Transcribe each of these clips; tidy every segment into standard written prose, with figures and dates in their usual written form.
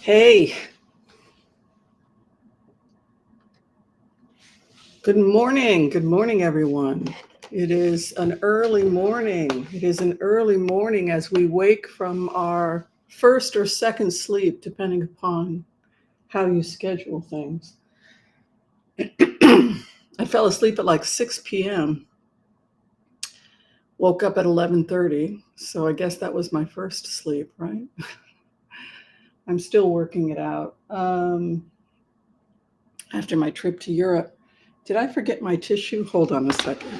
Hey, good morning. Good morning, everyone. It is an early morning. It is an early morning as we wake from our first or second sleep, depending upon how you schedule things. I fell asleep at like 6 p.m., woke up at 11:30, so I guess that was my first sleep, right? I'm still working it out. After my trip to Europe, did I forget my tissue? Hold on a second.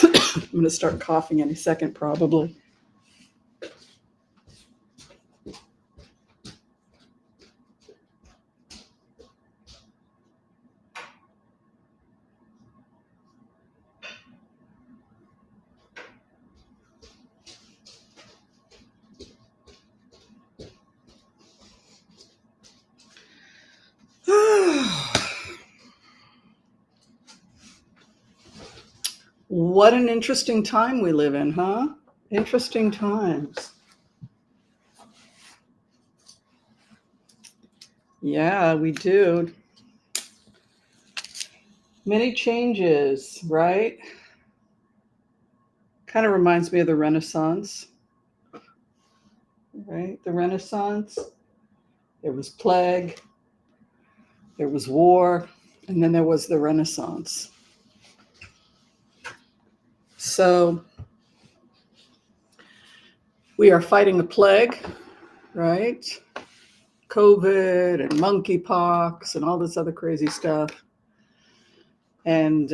I'm going to start coughing any second, probably. What an interesting time we live in, huh? Interesting times. Yeah, we do. Many changes, right? Kind of reminds me of the Renaissance, right? The Renaissance, there was plague, there was war, and then there was the Renaissance. So we are fighting a plague, right? COVID and monkeypox and all this other crazy stuff. And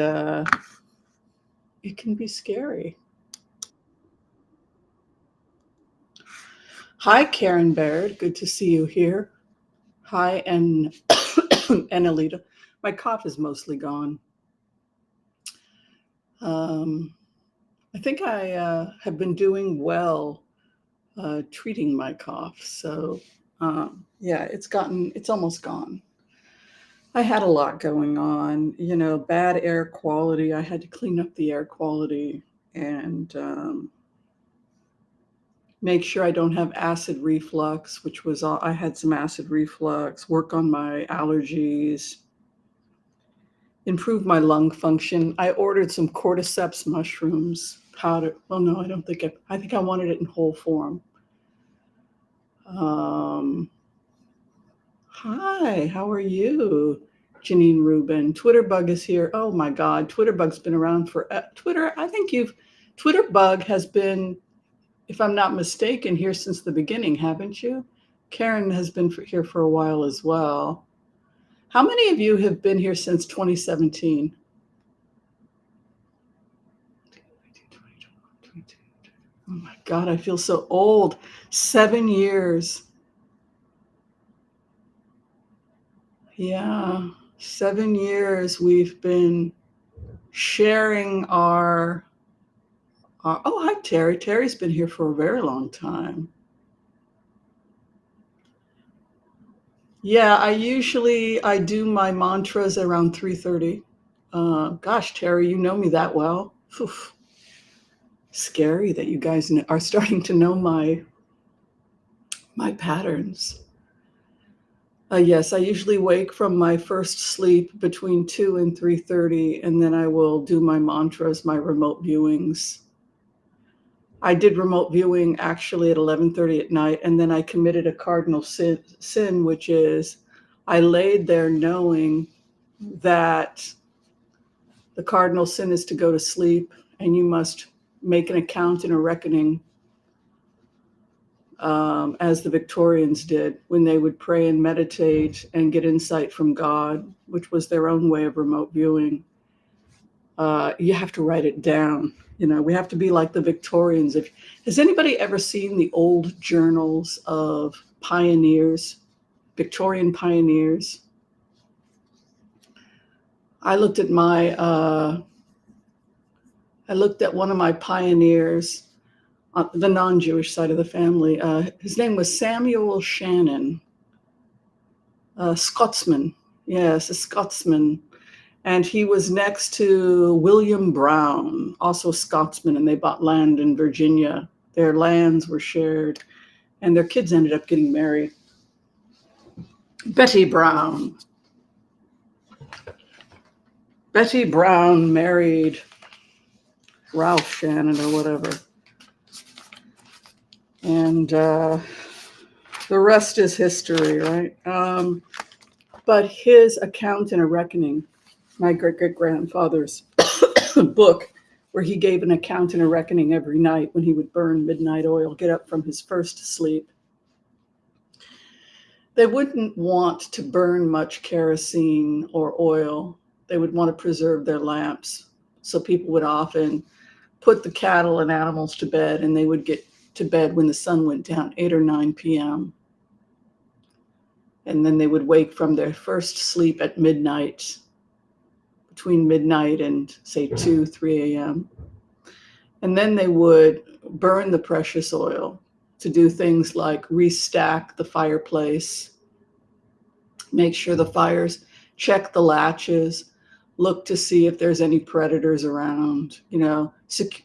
it can be scary. Hi, Karen Baird. Good to see you here. Hi, and Alita. My cough is mostly gone. I think I have been doing well treating my cough. So yeah, it's almost gone. I had a lot going on, bad air quality. I had to clean up the air quality and make sure I don't have acid reflux, which was I had some acid reflux, work on my allergies, improve my lung function. I ordered some cordyceps mushrooms powder. Oh no, I don't think I think I wanted it in whole form. Hi, how are you? Janine Rubin. Twitterbug is here. Oh my God, Twitterbug's been around for Twitter. Twitterbug has been, if I'm not mistaken, here since the beginning, haven't you? Karen has been here for a while as well. How many of you have been here since 2017? Oh my God, I feel so old. 7 years. Yeah, 7 years we've been sharing our oh, hi, Terry. Terry's been here for a very long time. Yeah, I do my mantras around 3:30. Gosh, Terry, you know me that well. Oof. Scary that you guys are starting to know my patterns. Yes, I usually wake from my first sleep between 2 and 3:30, and then I will do my mantras, my remote viewings. I did remote viewing actually at 11:30 at night, and then I committed a cardinal sin, which is I laid there knowing that the cardinal sin is to go to sleep, and you must make an account and a reckoning, as the Victorians did when they would pray and meditate and get insight from God, which was their own way of remote viewing. You have to write it down. We have to be like the Victorians. Has anybody ever seen the old journals of pioneers, Victorian pioneers? I looked at one of my pioneers on the non-Jewish side of the family. His name was Samuel Shannon, a Scotsman. Yes, a Scotsman. And he was next to William Brown, also a Scotsman, and they bought land in Virginia. Their lands were shared, and their kids ended up getting married. Betty Brown. Betty Brown married Ralph Shannon or whatever. And the rest is history, right? But his account in A Reckoning, my great-great-grandfather's book, where he gave an account in A Reckoning every night when he would burn midnight oil, get up from his first sleep. They wouldn't want to burn much kerosene or oil. They would want to preserve their lamps. So people would often put the cattle and animals to bed, and they would get to bed when the sun went down, 8 or 9 p.m. And then they would wake from their first sleep at midnight, between midnight and say 2, 3 a.m. And then they would burn the precious oil to do things like restack the fireplace, make sure the fires, check the latches, look to see if there's any predators around,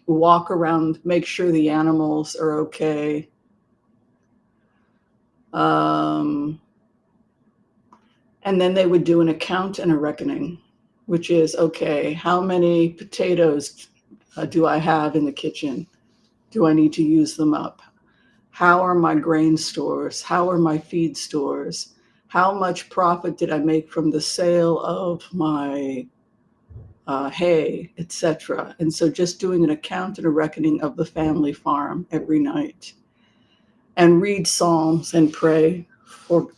walk around, make sure the animals are okay. And then they would do an account and a reckoning, which is, okay, how many potatoes do I have in the kitchen? Do I need to use them up? How are my grain stores? How are my feed stores? How much profit did I make from the sale of my hay, etc.? And so just doing an account and a reckoning of the family farm every night, and read Psalms and pray for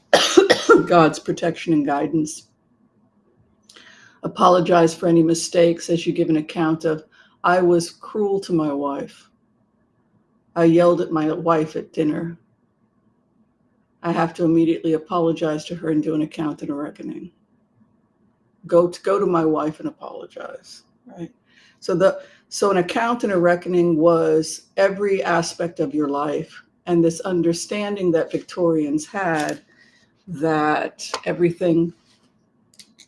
God's protection and guidance. Apologize for any mistakes as you give an account of, I was cruel to my wife. I yelled at my wife at dinner. I have to immediately apologize to her and do an account and a reckoning. Go to my wife and apologize, right? So an account and a reckoning was every aspect of your life, and this understanding that Victorians had that everything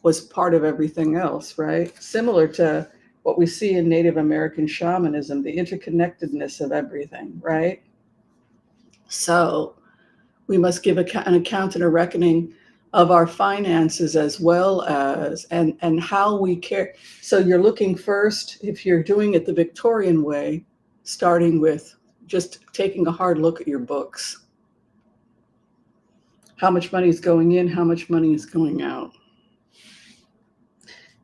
was part of everything else, right? Similar to what we see in Native American shamanism, the interconnectedness of everything, right? So we must give an account and a reckoning of our finances, as well as, and how we care. So you're looking first, if you're doing it the Victorian way, starting with just taking a hard look at your books. How much money is going in, how much money is going out.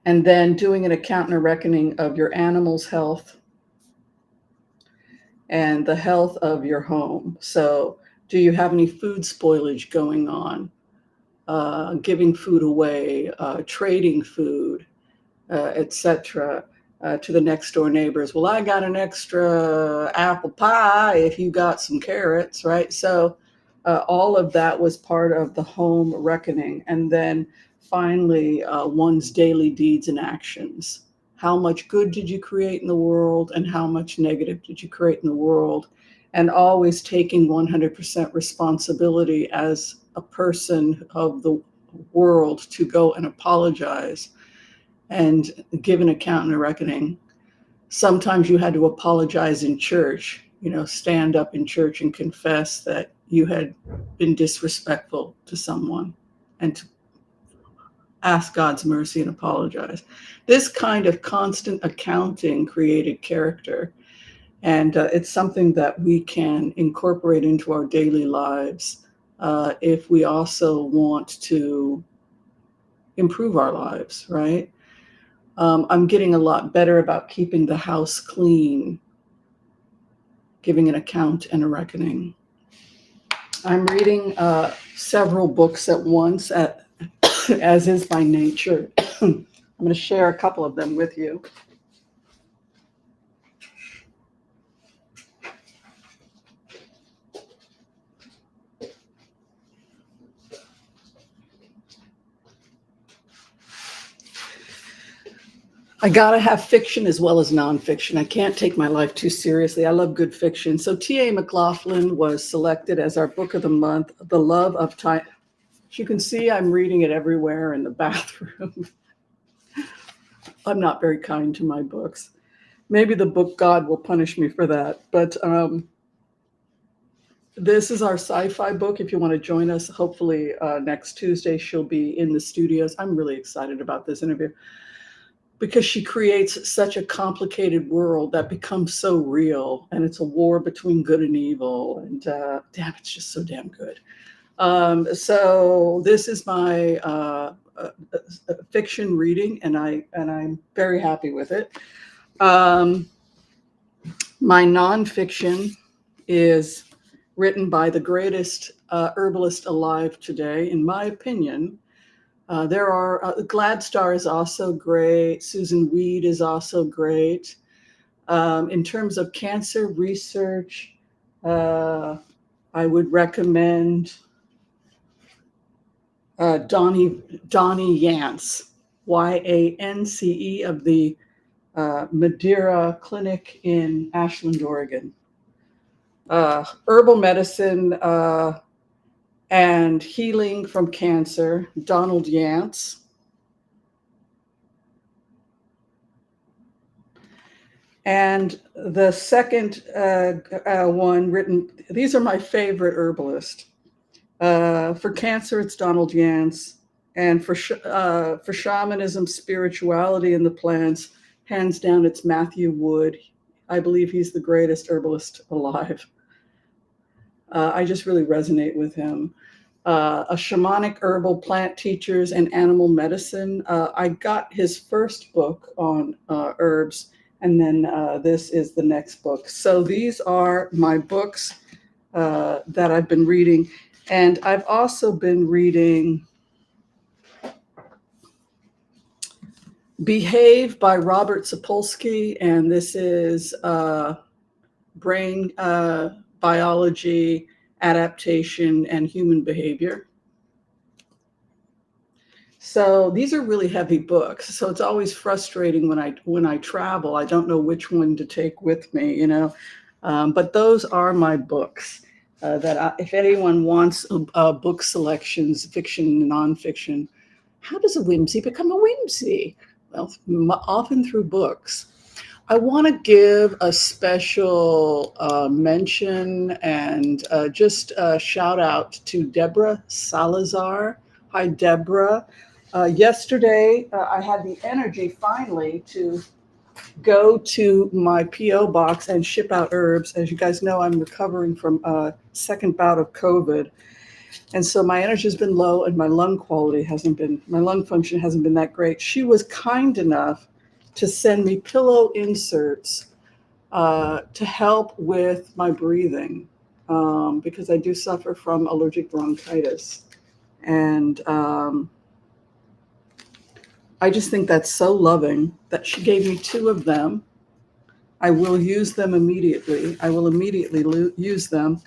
And then doing an account and a reckoning of your animal's health and the health of your home. So do you have any food spoilage going on? Giving food away, trading food, etc., to the next door neighbors. Well, I got an extra apple pie if you got some carrots, right? So all of that was part of the home reckoning. And then finally, one's daily deeds and actions. How much good did you create in the world, and how much negative did you create in the world? And always taking 100% responsibility as a person of the world to go and apologize and give an account and a reckoning. Sometimes you had to apologize in church, stand up in church and confess that you had been disrespectful to someone, and to ask God's mercy and apologize. This kind of constant accounting created character. And it's something that we can incorporate into our daily lives if we also want to improve our lives, right? I'm getting a lot better about keeping the house clean, giving an account and a reckoning. I'm reading several books at once, as is my nature. I'm going to share a couple of them with you. I gotta have fiction as well as nonfiction. I can't take my life too seriously. I love good fiction. So T.A. McLaughlin was selected as our book of the month, The Love of Time. As you can see, I'm reading it everywhere in the bathroom. I'm not very kind to my books. Maybe the book God will punish me for that. But This is our sci-fi book. If you want to join us, hopefully next Tuesday, she'll be in the studios. I'm really excited about this interview because she creates such a complicated world that becomes so real. And it's a war between good and evil. And damn, it's just so damn good. So this is my fiction reading, and I'm very happy with it. My nonfiction is written by the greatest herbalist alive today, in my opinion. There are Gladstar is also great. Susan Weed is also great. In terms of cancer research, I would recommend Donnie Yance, Yance, of the Madeira Clinic in Ashland, Oregon. Herbal medicine and healing from cancer, Donald Yance. And the second one written, these are my favorite herbalists. For cancer, it's Donald Yance. And for shamanism, spirituality, and the plants, hands down, it's Matthew Wood. I believe he's the greatest herbalist alive. I just really resonate with him. A shamanic herbal plant teachers and animal medicine. I got his first book on herbs, and then this is the next book. So these are my books that I've been reading. And I've also been reading Behave by Robert Sapolsky, and this is brain biology, adaptation, and human behavior. So these are really heavy books. So it's always frustrating when I travel. I don't know which one to take with me, you know. But those are my books. If anyone wants book selections, fiction and nonfiction, how does a whimsy become a whimsy? Well, often through books. I want to give a special mention and just a shout out to Deborah Salazar. Hi, Deborah. Yesterday, I had the energy finally to go to my P.O. box and ship out herbs. As you guys know, I'm recovering from a second bout of COVID. And so my energy has been low and my lung function hasn't been that great. She was kind enough to send me pillow inserts to help with my breathing because I do suffer from allergic bronchitis. And I just think that's so loving that she gave me 2 of them. I will use them immediately. I will immediately use them.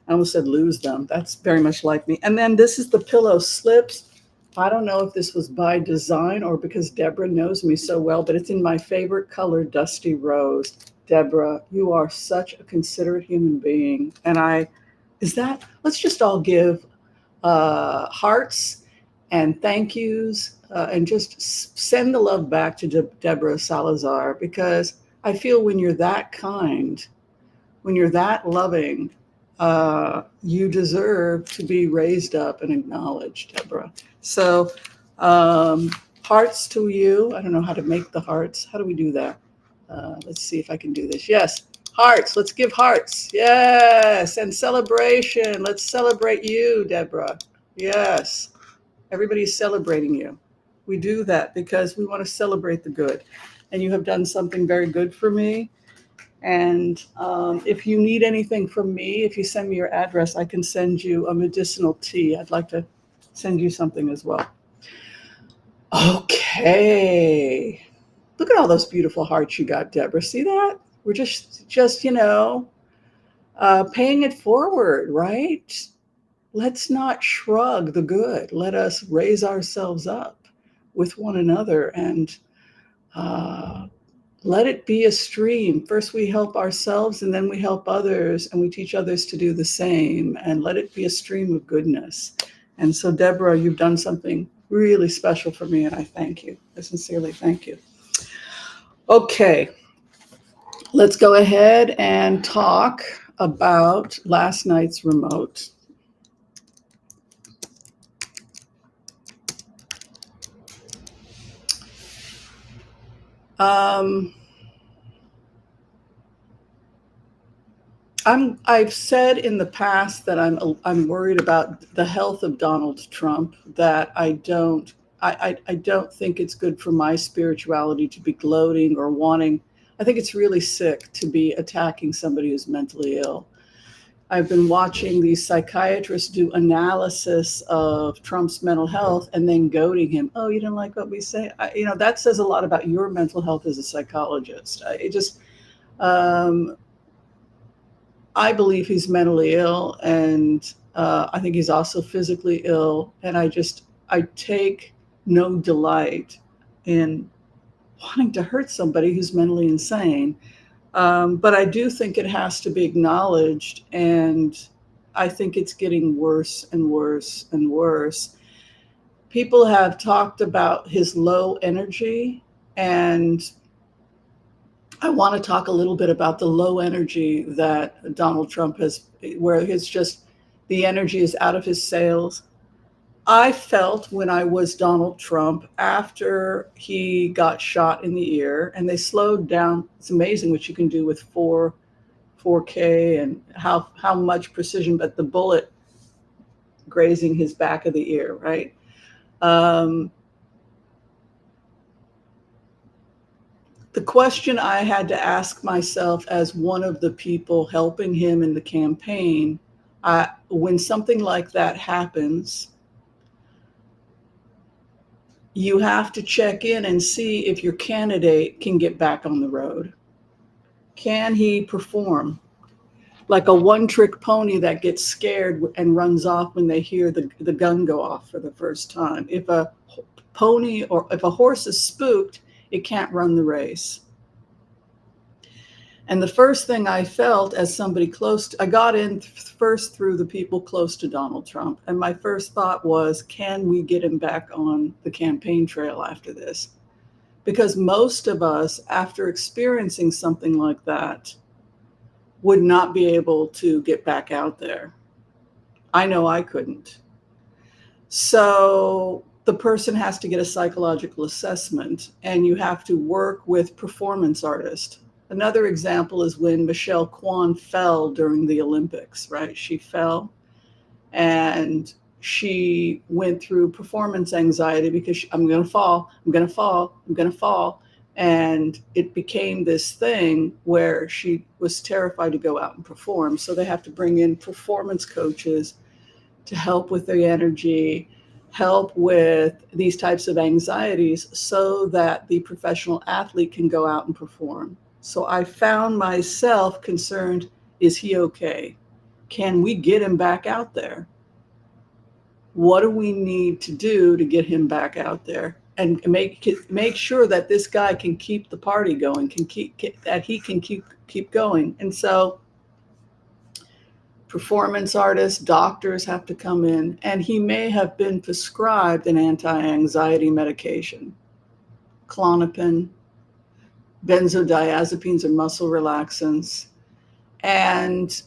I almost said lose them. That's very much like me. And then this is the pillow slips. I don't know if this was by design or because Deborah knows me so well, but it's in my favorite color, Dusty Rose. Deborah, you are such a considerate human being. And let's just all give hearts and thank yous and just send the love back to Deborah Salazar, because I feel when you're that kind, when you're that loving, you deserve to be raised up and acknowledged, Deborah. So hearts to you. I don't know how to make the hearts. How do we do that? Let's see if I can do this. Yes, hearts. Let's give hearts. Yes, and celebration. Let's celebrate you, Deborah. Yes, everybody's celebrating you. We do that because we want to celebrate the good. And you have done something very good for me. And if you need anything from me, if you send me your address, I can send you a medicinal tea. I'd like to send you something as well. Okay. Look at all those beautiful hearts you got, Deborah. See that? We're just paying it forward, right? Let's not shrug the good. Let us raise ourselves up with one another and let it be a stream. First we help ourselves and then we help others and we teach others to do the same, and let it be a stream of goodness. And so, Deborah, you've done something really special for me, and I thank you. I sincerely thank you. Okay, let's go ahead and talk about last night's remote. Um, I've said in the past that I'm worried about the health of Donald Trump, that I don't think it's good for my spirituality to be gloating or wanting. I think it's really sick to be attacking somebody who's mentally ill. I've been watching these psychiatrists do analysis of Trump's mental health and then goading him. Oh, you didn't like what we say? That says a lot about your mental health as a psychologist. Um, I believe he's mentally ill, and I think he's also physically ill. And I take no delight in wanting to hurt somebody who's mentally insane. But I do think it has to be acknowledged, and I think it's getting worse and worse and worse. People have talked about his low energy, and I want to talk a little bit about the low energy that Donald Trump has, where it's just the energy is out of his sails. I felt when I was Donald Trump after he got shot in the ear, and they slowed down. It's amazing what you can do with 4K and how much precision, but the bullet grazing his back of the ear, right? Um, the question I had to ask myself as one of the people helping him in the campaign, when something like that happens, you have to check in and see if your candidate can get back on the road. Can he perform? Like a one-trick pony that gets scared and runs off when they hear the gun go off for the first time. If a pony or if a horse is spooked, it can't run the race. And the first thing I felt as somebody I got in first through the people close to Donald Trump. And my first thought was, can we get him back on the campaign trail after this? Because most of us, after experiencing something like that, would not be able to get back out there. I know I couldn't. So the person has to get a psychological assessment, and you have to work with performance artists. Another example is when Michelle Kwan fell during the Olympics, right? She fell and she went through performance anxiety because I'm going to fall, I'm going to fall, I'm going to fall. And it became this thing where she was terrified to go out and perform. So they have to bring in performance coaches to help with the energy, help with these types of anxieties so that the professional athlete can go out and perform. So I found myself concerned, is he okay? Can we get him back out there? What do we need to do to get him back out there and make sure that this guy can keep the party going, that he can keep going? And so performance artists, doctors have to come in, and he may have been prescribed an anti-anxiety medication, Klonopin, benzodiazepines, or muscle relaxants. And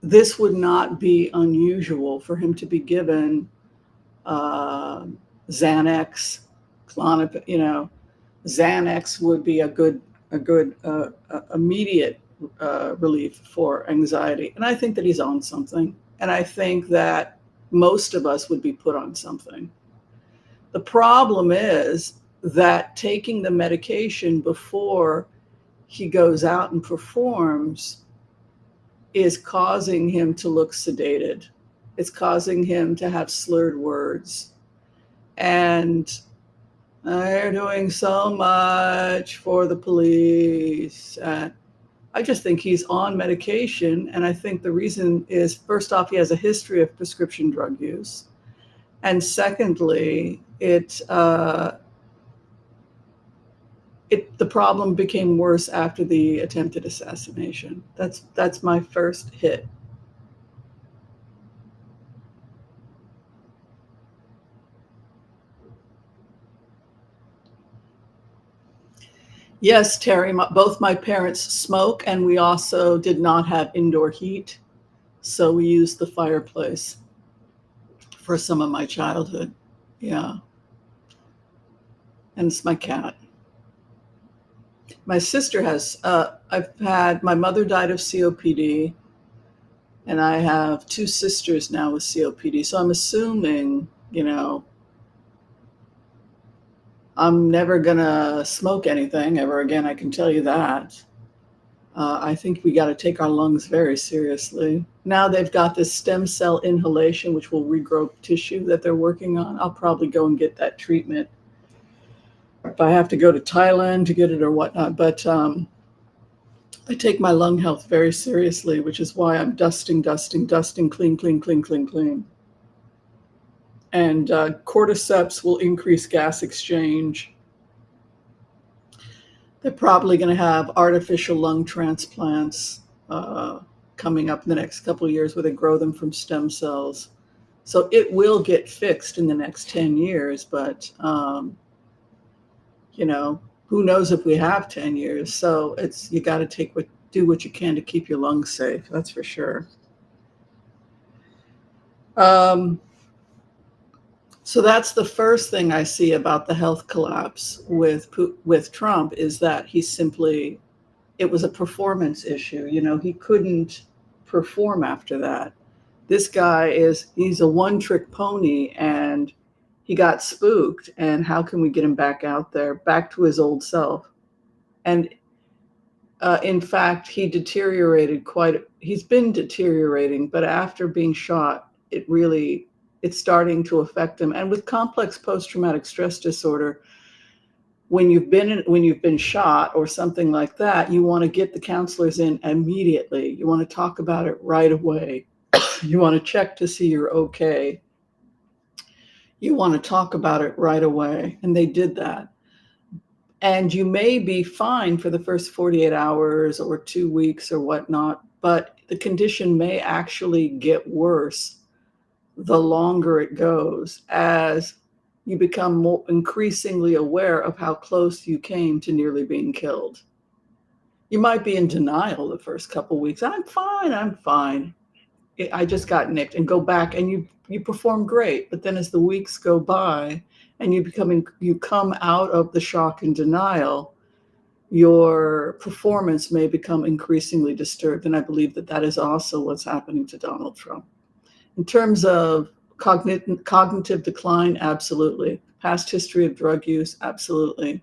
this would not be unusual for him to be given Xanax, Klonopin. Xanax would be a good immediate relief for anxiety. And I think that he's on something. And I think that most of us would be put on something. The problem is that taking the medication before he goes out and performs is causing him to look sedated. It's causing him to have slurred words. And they're doing so much for the police. I just think he's on medication. And I think the reason is, first off, he has a history of prescription drug use. And secondly, the problem became worse after the attempted assassination. That's my first hit. Yes, Terry, both my parents smoke, and we also did not have indoor heat, so we used the fireplace for some of my childhood. Yeah, and it's my cat. My sister has, my mother died of COPD, and I have two sisters now with COPD. So I'm assuming, I'm never gonna smoke anything ever again. I can tell you that. I think we got to take our lungs very seriously. Now they've got this stem cell inhalation, which will regrow tissue that they're working on. I'll probably go and get that treatment if I have to go to Thailand to get it or whatnot. But I take my lung health very seriously, which is why I'm dusting, clean, clean, clean, clean, clean. And cordyceps will increase gas exchange. They're probably going to have artificial lung transplants coming up in the next couple of years where they grow them from stem cells. So it will get fixed in the next 10 years, but, who knows if we have 10 years. So you got to do what you can to keep your lungs safe. That's for sure. So that's the first thing I see about the health collapse with Trump, is that it was a performance issue. He couldn't perform after that. This guy he's a one-trick pony, and he got spooked. And how can we get him back out there, back to his old self? And in fact, he's been deteriorating, but after being shot, it's starting to affect him. And with complex post-traumatic stress disorder, when you've been shot or something like that, you want to get the counselors in immediately. You want to talk about it right away. You want to check to see you're okay. You want to talk about it right away. And they did that. And you may be fine for the first 48 hours or 2 weeks or whatnot, but the condition may actually get worse the longer it goes, as you become more increasingly aware of how close you came to nearly being killed. You might be in denial the first couple weeks. I'm fine. I just got nicked, and go back and you perform great. But then as the weeks go by and you come out of the shock and denial, your performance may become increasingly disturbed. And I believe that is also what's happening to Donald Trump. In terms of cognitive decline, absolutely. Past history of drug use, absolutely.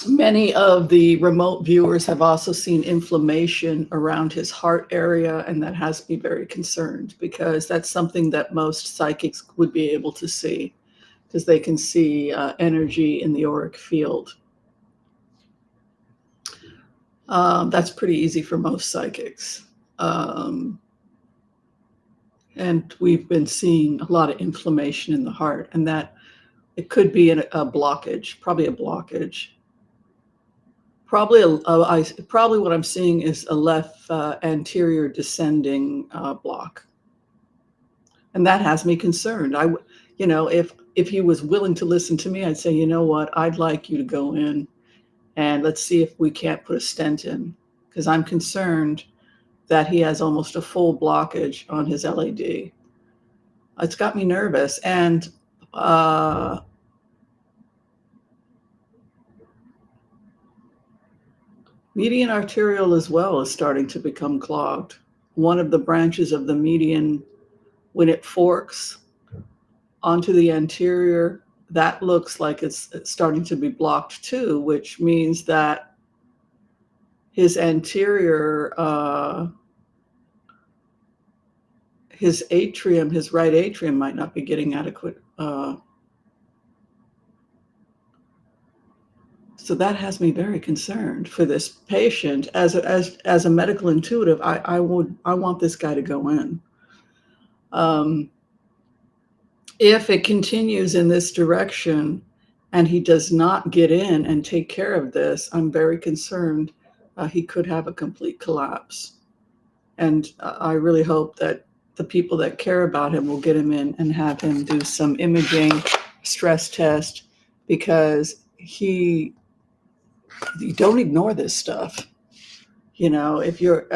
Many of the remote viewers have also seen inflammation around his heart area, and that has me very concerned, because that's something that most psychics would be able to see, because they can see energy in the auric field. That's pretty easy for most psychics. And we've been seeing a lot of inflammation in the heart, and that it could be a blockage, probably a blockage. Probably what I'm seeing is a left anterior descending block. And that has me concerned. If he was willing to listen to me, I'd say, you know what, I'd like you to go in and let's see if we can't put a stent in, because I'm concerned that he has almost a full blockage on his LAD. It's got me nervous. And median arterial as well is starting to become clogged. One of the branches of the median, when it forks onto the anterior, that looks like it's starting to be blocked too, which means that his anterior, his right atrium might not be getting adequate. So that has me very concerned for this patient. As a medical intuitive, I want this guy to go in. If it continues in this direction and he does not get in and take care of this, I'm very concerned he could have a complete collapse. And I really hope that the people that care about him will get him in and have him do some imaging, stress test, because you don't ignore this stuff. If you're,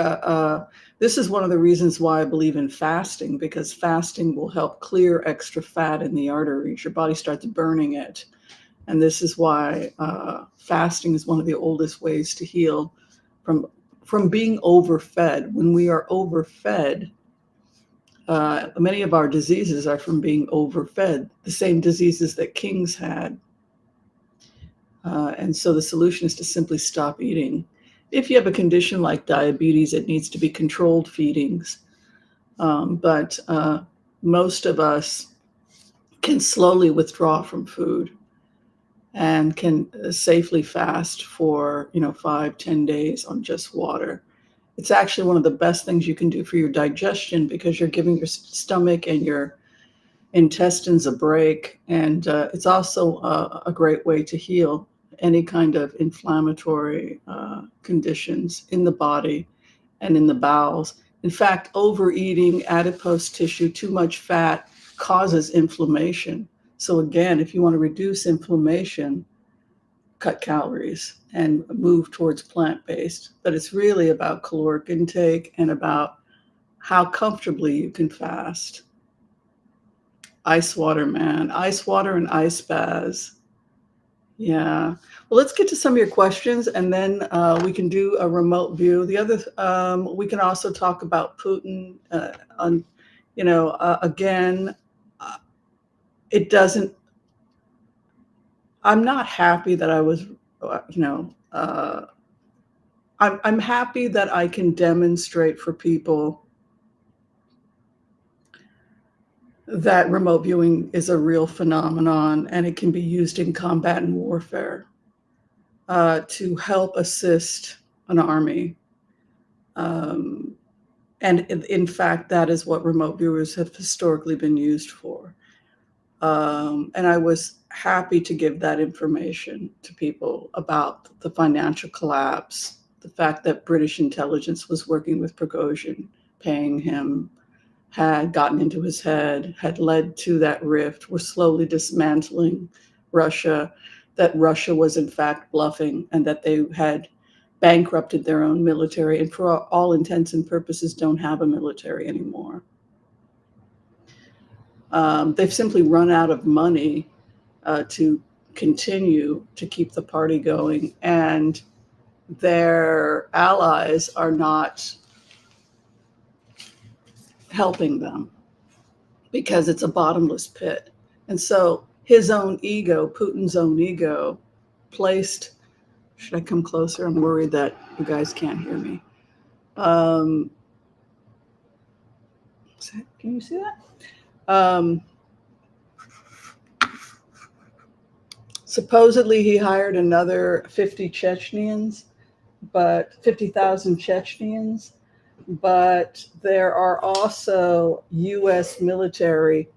this is one of the reasons why I believe in fasting, because fasting will help clear extra fat in the arteries. Your body starts burning it. And this is why fasting is one of the oldest ways to heal from being overfed. When we are overfed, many of our diseases are from being overfed, the same diseases that kings had. And so the solution is to simply stop eating. If you have a condition like diabetes, it needs to be controlled feedings. But most of us can slowly withdraw from food and can safely fast for 5-10 days on just water. It's actually one of the best things you can do for your digestion, because you're giving your stomach and your intestines a break. And it's also a great way to heal any kind of inflammatory conditions in the body and in the bowels. In fact, overeating, adipose tissue, too much fat causes inflammation. So again, if you want to reduce inflammation, cut calories and move towards plant-based. But it's really about caloric intake and about how comfortably you can fast. Ice water, man. Ice water and ice baths. Yeah. Well, let's get to some of your questions, and then we can do a remote view. The other, we can also talk about Putin. Again, it doesn't. I'm not happy that I was, I'm happy that I can demonstrate for people that remote viewing is a real phenomenon, and it can be used in combat and warfare to help assist an army. And in fact, that is what remote viewers have historically been used for. And I was happy to give that information to people about the financial collapse, the fact that British intelligence was working with Prigozhin, paying him, had gotten into his head, had led to that rift. We're slowly dismantling Russia, that Russia was in fact bluffing, and that they had bankrupted their own military, and for all intents and purposes don't have a military anymore. They've simply run out of money to continue to keep the party going, and their allies are not helping them because it's a bottomless pit. And so his own ego, Putin's own ego, placed, should I come closer? I'm worried that you guys can't hear me. Can you see that? Supposedly he hired another 50 Chechens, but 50,000 Chechens, but there are also U.S. military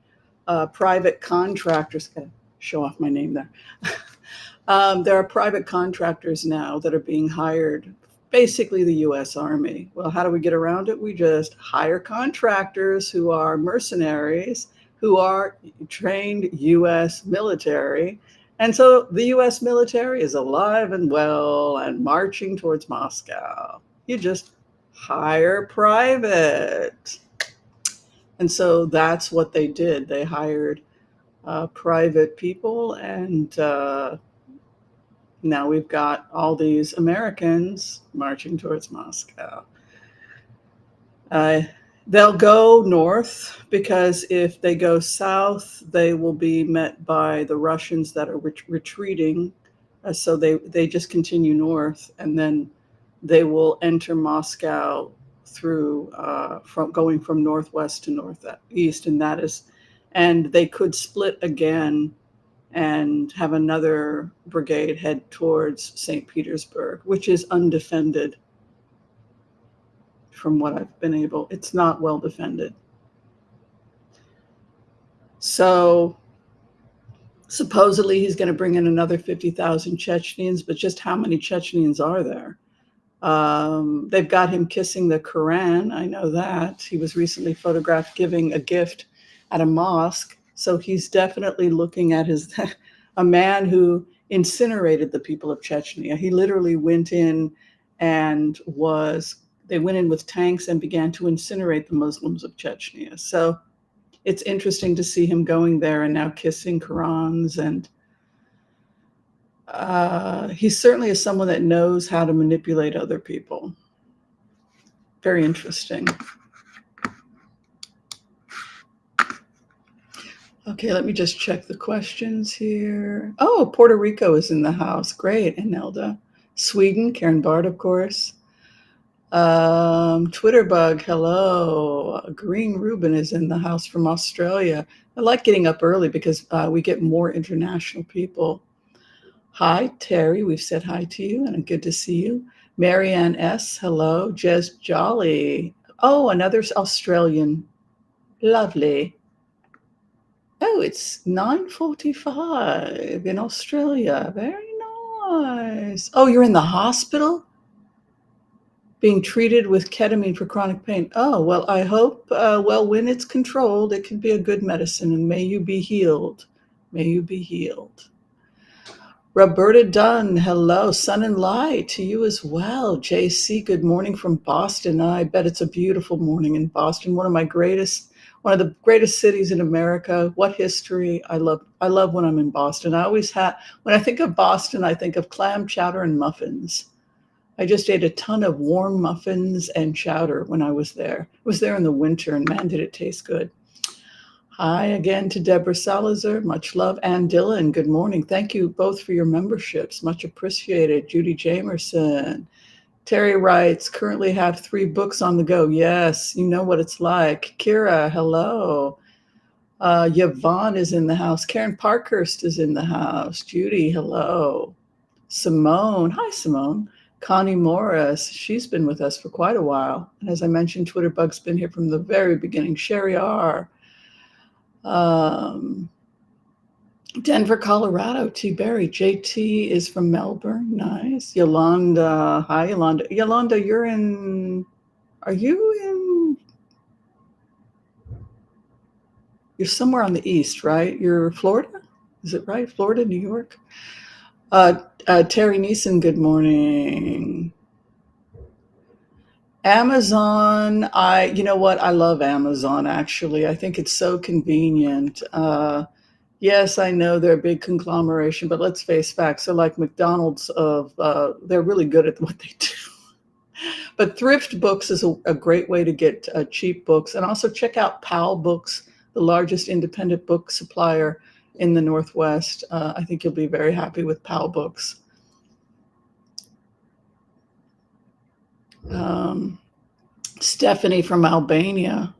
private contractors. Gotta show off my name there. There are private contractors now that are being hired, basically the U.S. Army. Well, how do we get around it? We just hire contractors who are mercenaries, who are trained U.S. military. And so the U.S. military is alive and well and marching towards Moscow. You just hire private. And so that's what they did. They hired private people, and now we've got all these Americans marching towards Moscow. They'll go north, because if they go south, they will be met by the Russians that are retreating. So they just continue north, and then they will enter Moscow through going from northwest to northeast, and they could split again and have another brigade head towards St. Petersburg, which is undefended. From what I've been able, it's not well defended. So supposedly he's going to bring in another 50,000 Chechens, but just how many Chechens are there? They've got him kissing the Quran. I know that. He was recently photographed giving a gift at a mosque. So he's definitely looking at his a man who incinerated the people of Chechnya. He literally went in and they went in with tanks and began to incinerate the Muslims of Chechnya. So it's interesting to see him going there and now kissing Qurans. And he certainly is someone that knows how to manipulate other people. Very interesting. Okay, let me just check the questions here. Oh, Puerto Rico is in the house. Great, Enelda. Sweden, Karen Bard, of course. Twitterbug, hello. Green Ruben is in the house from Australia. I like getting up early because we get more international people. Hi, Terry. We've said hi to you, and good to see you. Marianne S., hello. Jez Jolly. Oh, another Australian. Lovely. Oh, it's 9:45 in Australia. Very nice. Oh, you're in the hospital? Being treated with ketamine for chronic pain. Oh, well, I hope, when it's controlled, it can be a good medicine, and may you be healed. May you be healed. Roberta Dunn, hello. Sun and light to you as well. JC, good morning from Boston. I bet it's a beautiful morning in Boston. One of the greatest cities in America. What history. I love when I'm in Boston. When I think of Boston, I think of clam chowder and muffins. I just ate a ton of warm muffins and chowder when I was there. I was there in the winter, and man, did it taste good. Hi again to Deborah Salazar. Much love. Ann Dillon, good morning. Thank you both for your memberships. Much appreciated. Judy Jamerson. Terry writes, currently have 3 books on the go. Yes, you know what it's like. Kira, hello. Yvonne is in the house. Karen Parkhurst is in the house. Judy, hello. Simone, hi Simone. Connie Morris, she's been with us for quite a while. And as I mentioned, Twitterbug's been here from the very beginning. Sherry R. Denver, Colorado, T. Berry. JT is from Melbourne. Nice. Yolanda. Hi, Yolanda. Yolanda, you're somewhere on the east, right? You're Florida? Is it right? Florida, New York? Terry Neeson, good morning. Amazon, you know what? I love Amazon, actually. I think it's so convenient. Yes, I know they're a big conglomeration, but let's face facts. They're like McDonald's they're really good at what they do. But Thrift Books is a great way to get cheap books. And also check out Powell Books, the largest independent book supplier in the Northwest. I think you'll be very happy with Powell Books. Stephanie from Albania.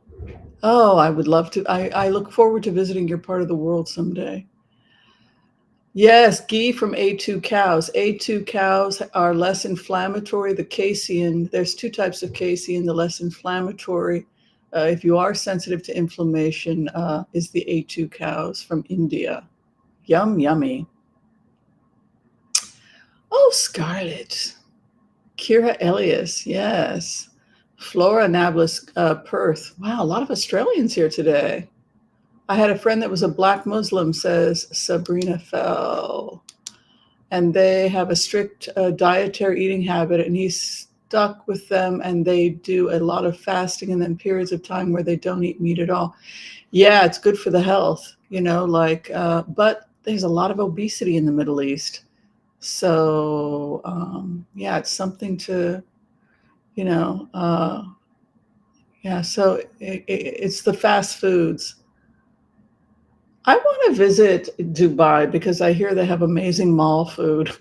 Oh, I would love to. I look forward to visiting your part of the world someday. Yes, Guy from A2 cows. A2 cows are less inflammatory. The casein, there's 2 types of casein. The less inflammatory, if you are sensitive to inflammation, is the A2 cows from India. Yum, yummy. Oh, Scarlett. Kira Elias, yes. Flora Nablus, Perth. Wow, a lot of Australians here today. I had a friend that was a Black Muslim, says Sabrina Fell. And they have a strict dietary eating habit, and he's stuck with them, and they do a lot of fasting and then periods of time where they don't eat meat at all. Yeah, it's good for the health, but there's a lot of obesity in the Middle East. So, it's something to, so it's the fast foods. I want to visit Dubai because I hear they have amazing mall food.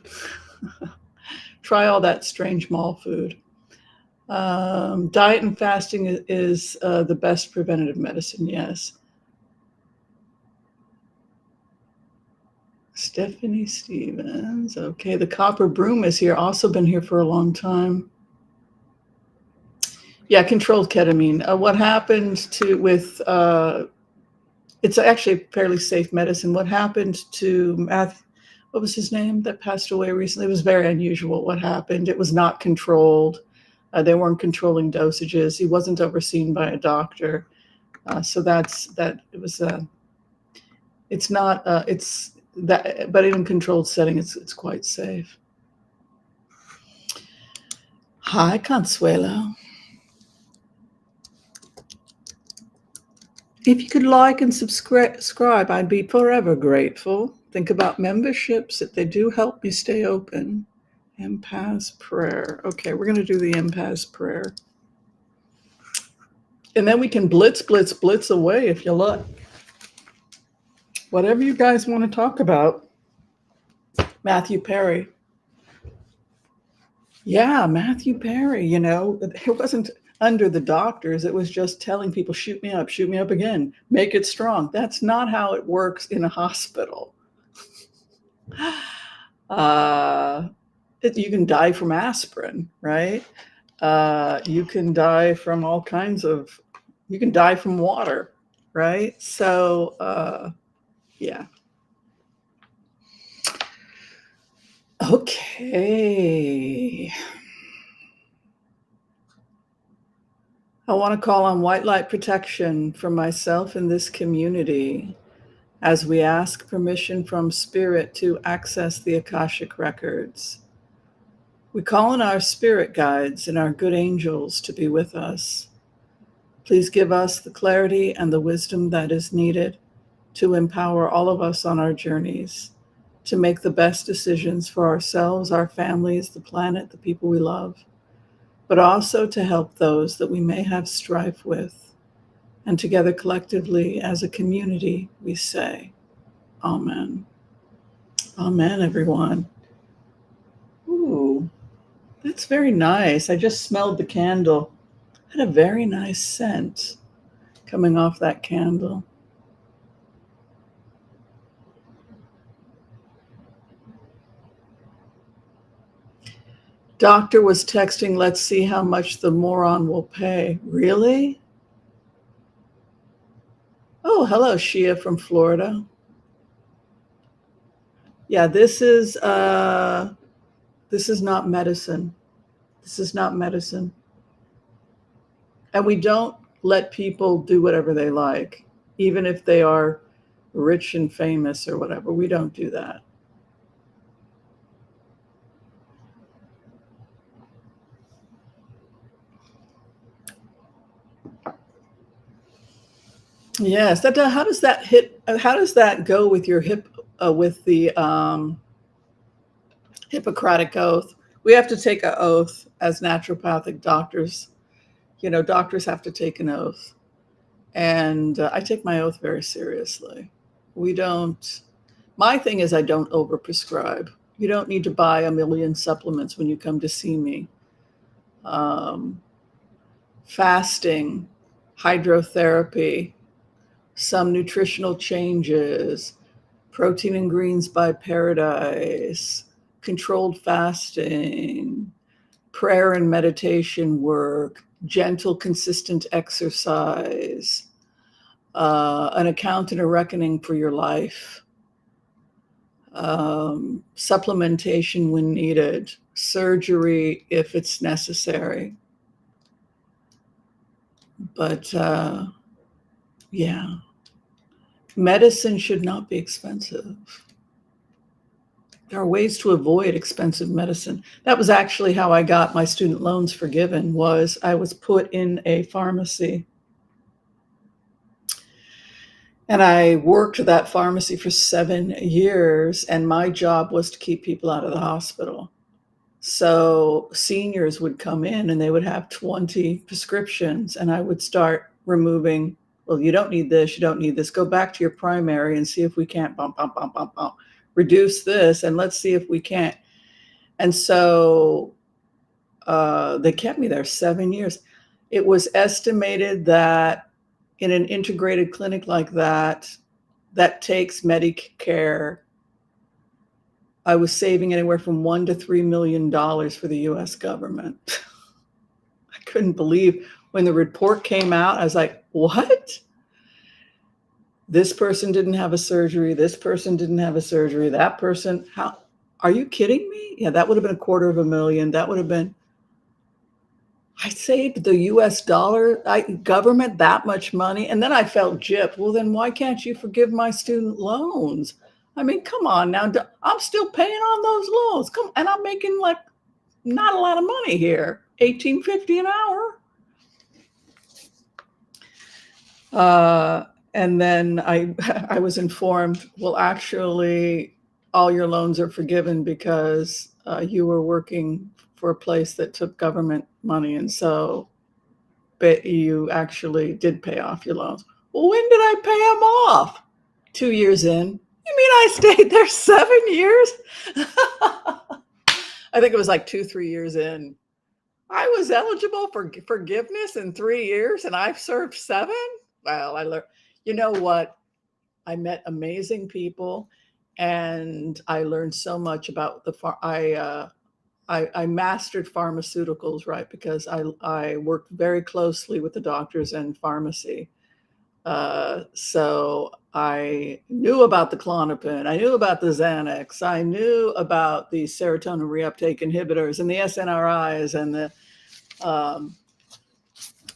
Try all that strange mall food. Diet and fasting is the best preventative medicine, yes. Stephanie Stevens. Okay, the Copper Broom is here. Also been here for a long time. Yeah, controlled ketamine. What happened it's actually a fairly safe medicine. What happened to what was his name that passed away recently? It was very unusual what happened. It was not controlled. They weren't controlling dosages. He wasn't overseen by a doctor. So that's that. It was. It's not. It's that, but in a controlled setting, it's quite safe. Hi, Consuelo. If you could like and subscribe, I'd be forever grateful. Think about memberships, if they do help me stay open. Empath prayer. Okay, we're going to do the empath prayer. And then we can blitz away if you like. Whatever you guys want to talk about. Matthew Perry. Yeah, Matthew Perry, you know, it wasn't under the doctors. It was just telling people, shoot me up again, make it strong. That's not how it works in a hospital. You can die from aspirin, right? You can die from all kinds of, you can die from water, right? So, yeah. Okay. I want to call on white light protection for myself and this community as we ask permission from Spirit to access the Akashic records. We call on our spirit guides and our good angels to be with us. Please give us the clarity and the wisdom that is needed to empower all of us on our journeys, to make the best decisions for ourselves, our families, the planet, the people we love, but also to help those that we may have strife with. And together collectively as a community, we say, Amen. Amen, everyone. Ooh, that's very nice. I just smelled the candle. It had a very nice scent coming off that candle. Doctor was texting, let's see how much the moron will pay. Really? Oh, hello, Shia from Florida. Yeah, this is not medicine. This is not medicine. And we don't let people do whatever they like, even if they are rich and famous or whatever. We don't do that. Yes. How does that hit? How does that go with your with the Hippocratic oath? We have to take an oath as naturopathic doctors. You know, doctors have to take an oath, and I take my oath very seriously. We don't. My thing is, I don't overprescribe. You don't need to buy a million supplements when you come to see me. Fasting, hydrotherapy, some nutritional changes, protein and greens by paradise, controlled fasting, prayer and meditation work, gentle, consistent exercise, an account and a reckoning for your life, supplementation when needed, surgery if it's necessary. But yeah, medicine should not be expensive. There are ways to avoid expensive medicine. That was actually how I got my student loans forgiven. Was I was put in a pharmacy, and I worked that pharmacy for 7 years, and my job was to keep people out of the hospital. So seniors would come in and they would have 20 prescriptions, and I would start removing, well, you don't need this, you don't need this. Go back to your primary and see if we can't reduce this, and let's see if we can't. And so they kept me there 7 years. It was estimated that in an integrated clinic like that, that takes Medicare, I was saving anywhere from $1 to $3 million for the US government. I couldn't believe when the report came out. I was like, what? This person didn't have a surgery. This person didn't have a surgery. That person, how, are you kidding me? Yeah, that would have been $250,000. That would have been, I saved the US dollar, government that much money. And then I felt gypped. Well, then why can't you forgive my student loans? I mean, come on now. I'm still paying on those loans. Come, and I'm making like not a lot of money here, $18.50 an hour. And then I was informed, well, actually, all your loans are forgiven because you were working for a place that took government money. And so but you actually did pay off your loans. Well, when did I pay them off? 2 years in. You mean I stayed there 7 years? I think it was like 2-3 years in. I was eligible for forgiveness in 3 years and I've served 7? Well, I learned, you know what? I met amazing people and I learned so much about I mastered pharmaceuticals, right? Because I worked very closely with the doctors and pharmacy. So I knew about the Klonopin, I knew about the Xanax, I knew about the serotonin reuptake inhibitors and the SNRIs and the,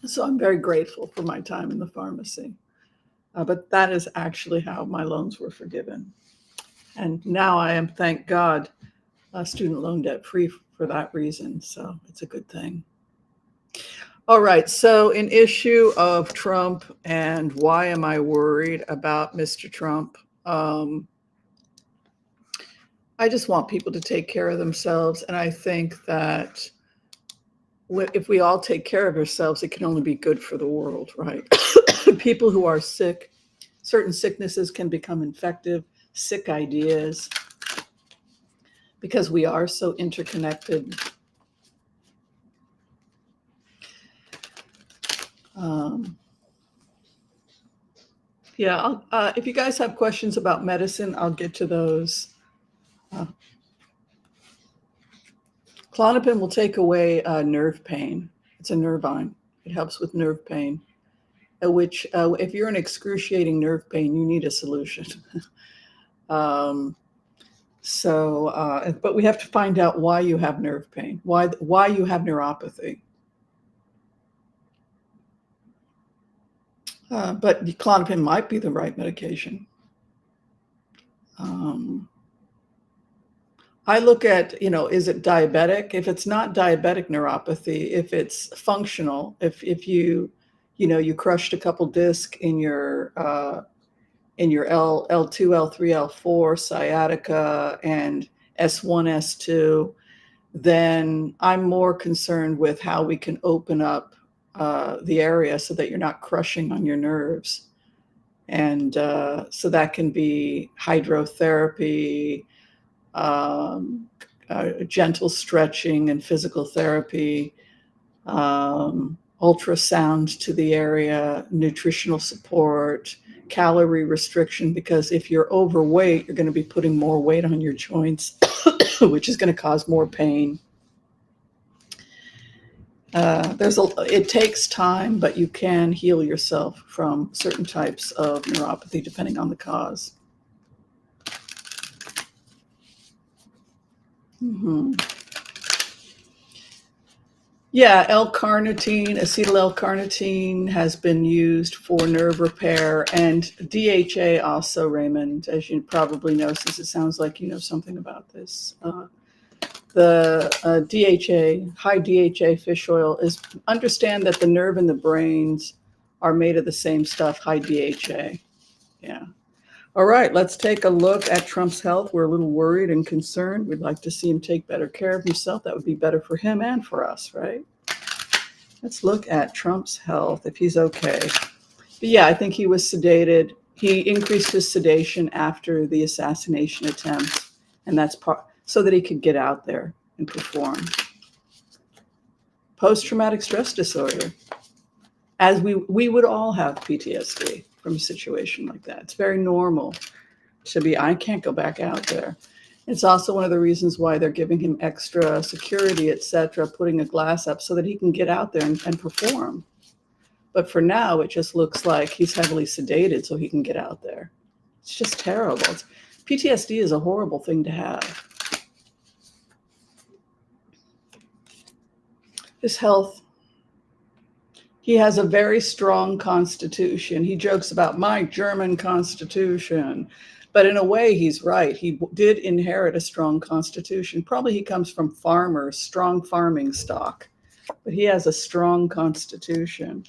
so I'm very grateful for my time in the pharmacy. But that is actually how my loans were forgiven. And now I am, thank God, student loan debt free for that reason. So it's a good thing. All right. So an issue of Trump and why am I worried about Mr. Trump? I just want people to take care of themselves. And I think that if we all take care of ourselves, it can only be good for the world, right? People who are sick, certain sicknesses can become infective, sick ideas, because we are so interconnected. Yeah, if you guys have questions about medicine, I'll get to those. Klonopin will take away nerve pain. It's a nervine. It helps with nerve pain, which if you're in excruciating nerve pain, you need a solution. But we have to find out why you have nerve pain, why you have neuropathy. But Klonopin might be the right medication. I look at, is it diabetic? If it's not diabetic neuropathy, if it's functional, if you crushed a couple discs in your L2, L3, L4, sciatica, and S1, S2, then I'm more concerned with how we can open up the area so that you're not crushing on your nerves. And so that can be hydrotherapy, gentle stretching and physical therapy, ultrasound to the area, nutritional support, calorie restriction, because if you're overweight, you're going to be putting more weight on your joints, which is going to cause more pain. It takes time, but you can heal yourself from certain types of neuropathy depending on the cause. Mm-hmm. Yeah, L-carnitine, acetyl L-carnitine has been used for nerve repair, and DHA also, Raymond, as you probably know, since it sounds like you know something about this. The DHA, high DHA fish oil is, understand that the nerve and the brains are made of the same stuff, high DHA. Yeah. All right, let's take a look at Trump's health. We're a little worried and concerned. We'd like to see him take better care of himself. That would be better for him and for us, right? Let's look at Trump's health, if he's okay. But yeah, I think he was sedated. He increased his sedation after the assassination attempt, and that's so that he could get out there and perform. Post-traumatic stress disorder, as we would all have PTSD from a situation like that. It's very normal to be, I can't go back out there. It's also one of the reasons why they're giving him extra security, etc., putting a glass up so that he can get out there and perform. But for now, it just looks like he's heavily sedated so he can get out there. It's just terrible. PTSD is a horrible thing to have. His health. He has a very strong constitution. He jokes about my German constitution. But in a way, he's right. He did inherit a strong constitution. Probably he comes from farmers, strong farming stock. But he has a strong constitution.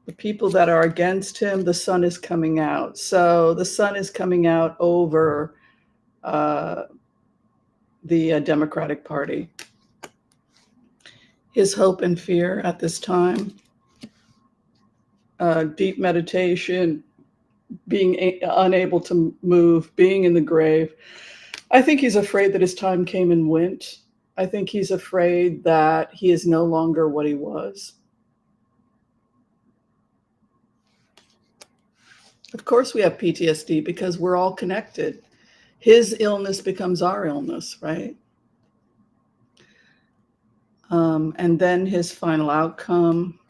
The people that are against him, the sun is coming out. So the sun is coming out over the Democratic Party. His hope and fear at this time, deep meditation, being unable to move, being in the grave. I think he's afraid that his time came and went. I think he's afraid that he is no longer what he was. Of course we have PTSD because we're all connected. His illness becomes our illness, right? And then his final outcome.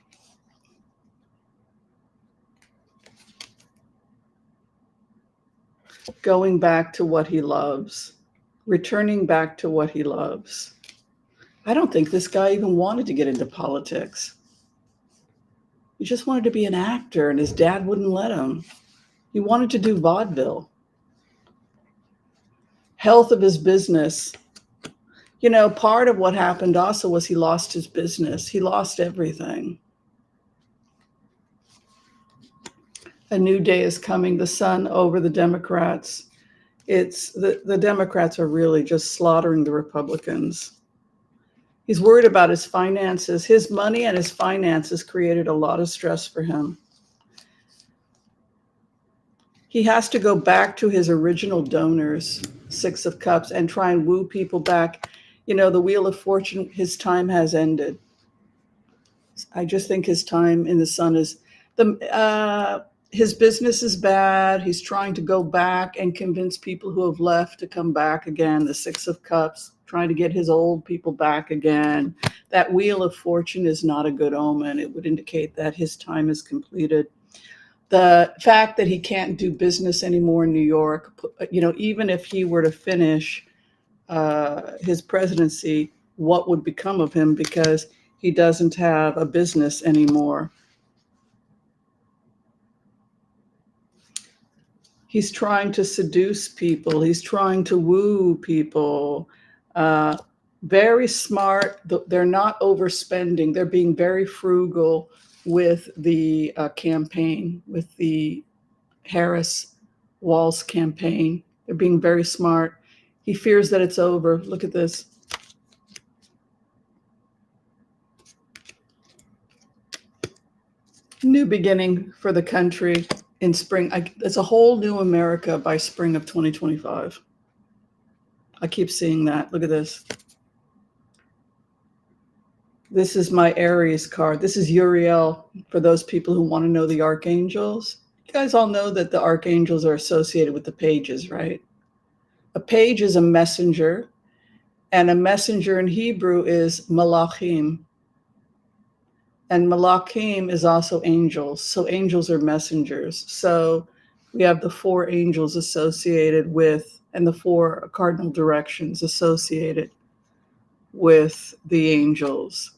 Going back to what he loves, returning back to what he loves. I don't think this guy even wanted to get into politics. He just wanted to be an actor, and his dad wouldn't let him. He wanted to do vaudeville. Health of his business. You know, part of what happened also was he lost his business. He lost everything. A new day is coming, the sun over the Democrats. It's the Democrats are really just slaughtering the Republicans. He's worried about his finances. His money and his finances created a lot of stress for him. He has to go back to his original donors, Six of Cups, and try and woo people back. You know, the Wheel of Fortune, his time has ended. I just think his time in the sun is his business is bad. He's trying to go back and convince people who have left to come back again. The Six of Cups, trying to get his old people back again. That Wheel of Fortune is not a good omen. It would indicate that his time is completed. The fact that he can't do business anymore in New York, you know, even if he were to finish his presidency, what would become of him because he doesn't have a business anymore. He's trying to seduce people. He's trying to woo people. Very smart. They're not overspending. They're being very frugal with the campaign, with the Harris-Walz campaign. They're being very smart. He fears that it's over. Look at this. New beginning for the country. In spring, it's a whole new America by spring of 2025. I keep seeing that. Look at this. This is my Aries card. This is Uriel for those people who want to know the Archangels. You guys all know that the Archangels are associated with the pages, right? A page is a messenger, and a messenger in Hebrew is malachim. And malachim is also angels. So angels are messengers. So we have the four angels associated with, and the four cardinal directions associated with the angels.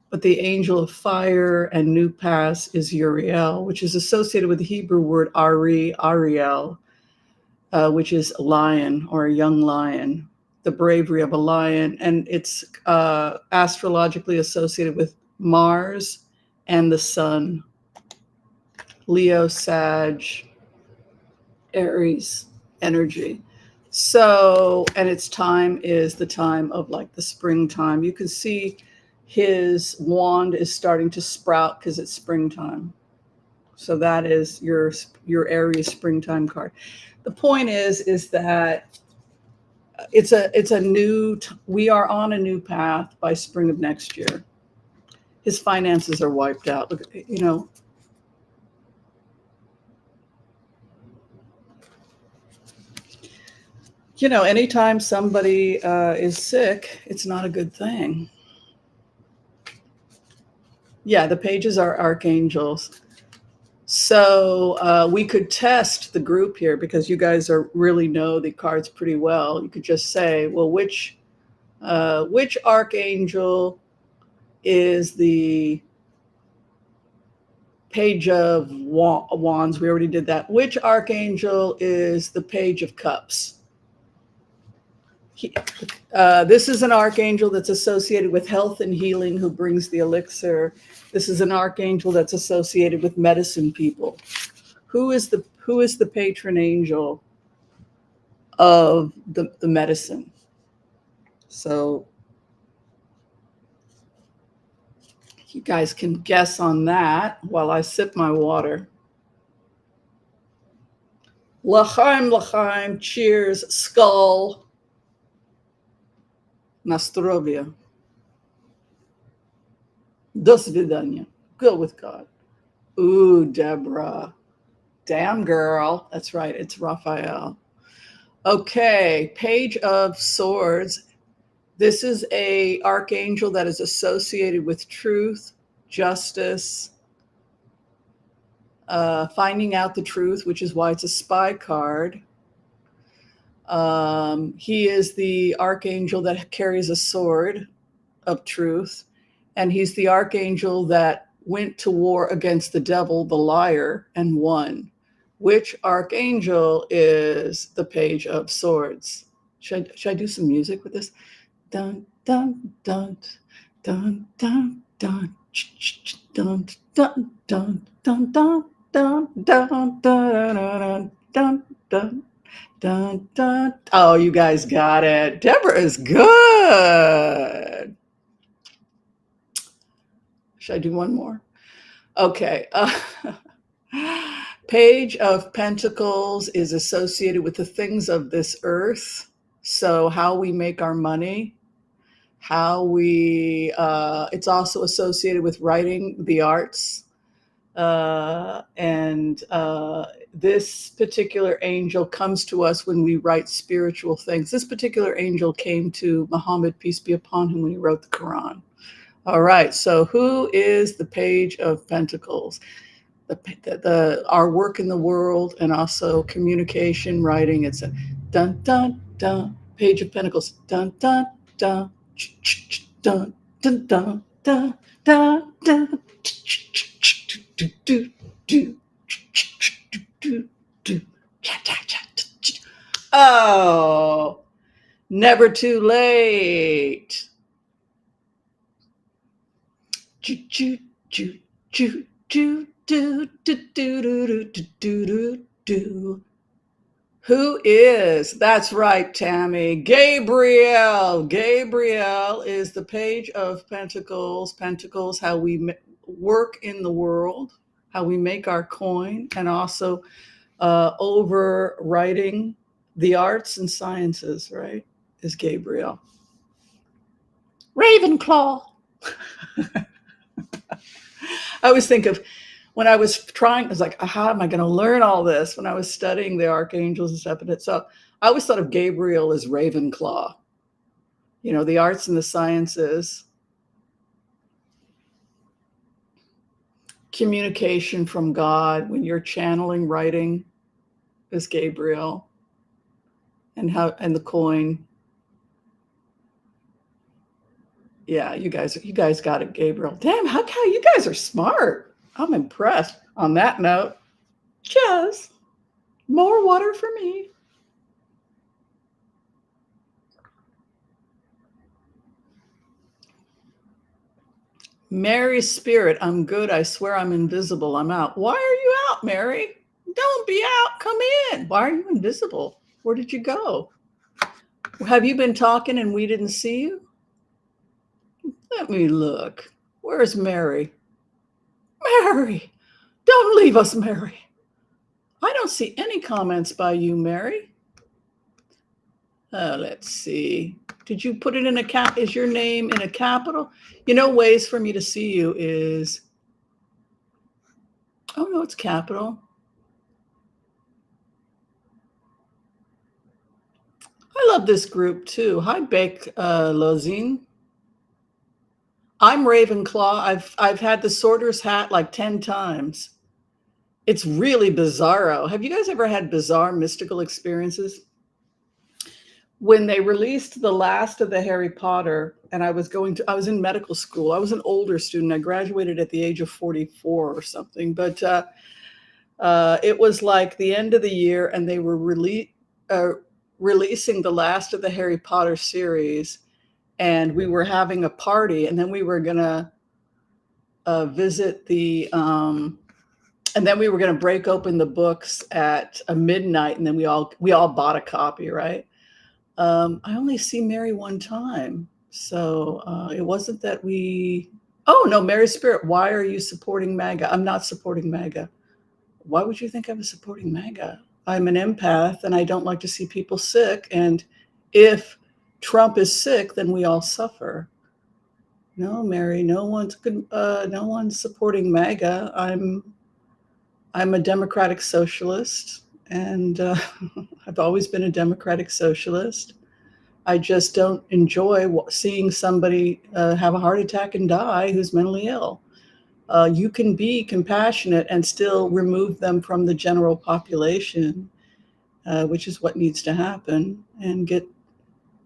But the angel of fire and new paths is Uriel, which is associated with the Hebrew word Ariel, which is a lion or a young lion, the bravery of a lion. And it's astrologically associated with Mars and the sun. Leo, Sag, Aries energy. So, and its time is the time of like the springtime. You can see his wand is starting to sprout because it's springtime. So that is your Aries springtime card. The point is that it's a new, we are on a new path by spring of next year. His finances are wiped out. Look, you know, anytime somebody is sick, it's not a good thing. Yeah, the pages are archangels. So we could test the group here because you guys really know the cards pretty well. You could just say, well, which archangel is the page of wands? We already did that. Which archangel is the page of cups? This is an archangel that's associated with health and healing, who brings the elixir. This is an archangel that's associated with medicine people. Who is the patron angel of the medicine? So you guys can guess on that while I sip my water. L'chaim, l'chaim, cheers, skull. Nastrovia. До свидания. Go with God. Ooh, Deborah. Damn girl. That's right. It's Raphael. Okay. Page of Swords. This is a archangel that is associated with truth, justice, finding out the truth, which is why it's a spy card. He is the archangel that carries a sword of truth, and he's the archangel that went to war against the devil, the liar, and won. Which archangel is the page of swords? Should I do some music with this? Dun dun dun dun dun dun dun dun dun dun dun dun dun dun dun dun dun dun. Oh, you guys got it. Deborah is good. Should I do one more? Okay. Page of Pentacles is associated with the things of this earth. So how we make our money, it's also associated with writing, the arts. And this particular angel comes to us when we write spiritual things. This particular angel came to Muhammad, peace be upon him, when he wrote the Quran. All right, so who is the Page of Pentacles? Our work in the world, and also communication, writing. It's a dun dun dun. Page of Pentacles. Dun dun dun dun dun dun dun dun dun. Oh, never too late. Who is? That's right, Tammy. Gabriel. Gabriel is the Page of Pentacles. Pentacles, how we work in the world, how we make our coin, and also overwriting the arts and sciences, right, is Gabriel. Ravenclaw. I always think of when I was trying, I was like, how am I going to learn all this? When I was studying the archangels and stuff. And so I always thought of Gabriel as Ravenclaw, the arts and the sciences, communication from God. When you're channeling writing is Gabriel, and the coin. Yeah, you guys got it, Gabriel. Damn, you guys are smart. I'm impressed. On that note, cheers. More water for me. Mary's spirit, I'm good. I swear I'm invisible. I'm out. Why are you out, Mary? Don't be out. Come in. Why are you invisible? Where did you go? Have you been talking and we didn't see you? Let me look. Where's Mary? Mary, don't leave us, Mary. I don't see any comments by you, Mary. Let's see. Did you put it in a cap? Is your name in a capital? Ways for me to see you is, oh no, it's capital. I love this group too. Hi, Beck Lozine. I'm Ravenclaw. I've had the sorter's hat like 10 times. It's really bizarro. Have you guys ever had bizarre mystical experiences? When they released the last of the Harry Potter, and I was in medical school. I was an older student. I graduated at the age of 44 or something. But it was like the end of the year, and they were uh, releasing the last of the Harry Potter series, and we were having a party, and then we were gonna visit and then we were gonna break open the books at midnight, and then we all bought a copy, right? I only see Mary one time, so it wasn't that we. Oh no, Mary Spirit. Why are you supporting MAGA? I'm not supporting MAGA. Why would you think I was supporting MAGA? I'm an empath and I don't like to see people sick. And if Trump is sick, then we all suffer. No, Mary, no one's supporting MAGA. I'm a democratic socialist, and I've always been a democratic socialist. I just don't enjoy seeing somebody have a heart attack and die who's mentally ill. You can be compassionate and still remove them from the general population, which is what needs to happen, and get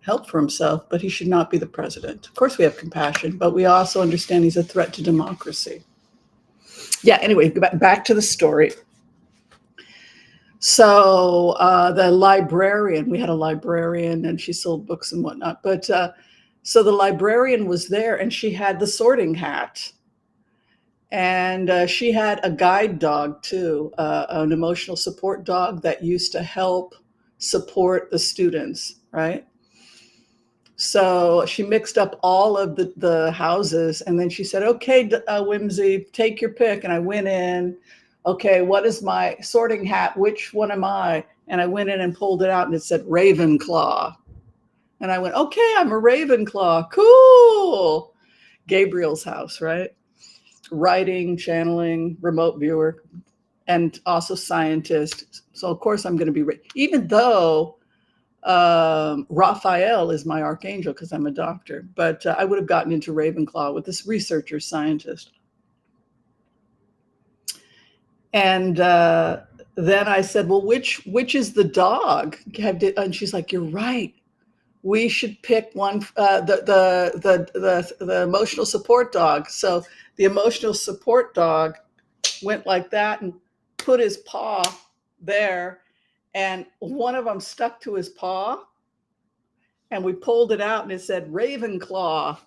help for himself, but he should not be the president. Of course, we have compassion, but we also understand he's a threat to democracy. Yeah, anyway, back to the story. So the librarian, we had a librarian and she sold books and whatnot. But so the librarian was there and she had the sorting hat. And she had a guide dog too, an emotional support dog that used to help support the students, right? So she mixed up all of the houses, and then she said, okay, Whimsy, take your pick. And I went in, okay, what is my sorting hat? Which one am I? And I went in and pulled it out, and it said Ravenclaw. And I went, okay, I'm a Ravenclaw. Cool. Gabriel's house, right? Writing, channeling, remote viewer, and also scientist. So of course I'm going to be, even though Raphael is my archangel because I'm a doctor, but I would have gotten into Ravenclaw with this researcher scientist. And then I said, well, which is the dog? And she's like, you're right. We should pick one, the emotional support dog. So the emotional support dog went like that and put his paw there, and one of them stuck to his paw, and we pulled it out and it said Ravenclaw.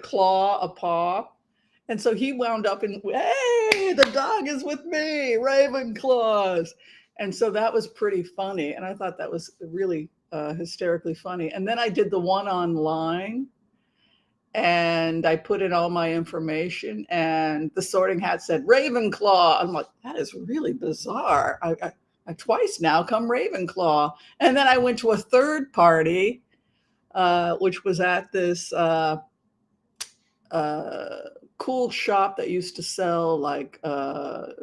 Claw, a paw. And so he wound up in, hey, the dog is with me, Ravenclaws. And so that was pretty funny. And I thought that was really hysterically funny. And then I did the one online, and I put in all my information, and the sorting hat said Ravenclaw. I'm like, that is really bizarre. I twice now come Ravenclaw. And then I went to a third party, which was at this cool shop that used to sell like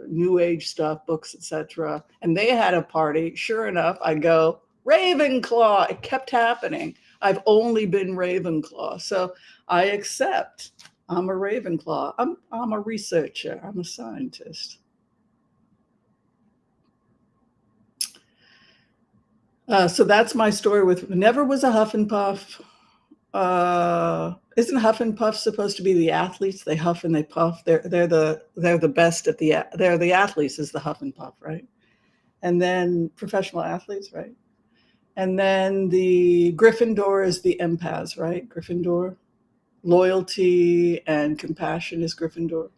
new age stuff, books, etc. And they had a party. Sure enough, I go Ravenclaw. It kept happening. I've only been Ravenclaw, so I accept. I'm a Ravenclaw. I'm a researcher. I'm a scientist. So that's my story with never was a Huff and Puff. Isn't Huff and Puff supposed to be the athletes? They huff and they puff. They're the best at they're the athletes is the Huff and Puff, right? And then professional athletes, right? And then the Gryffindor is the empaths, right? Gryffindor. Loyalty and compassion is Gryffindor.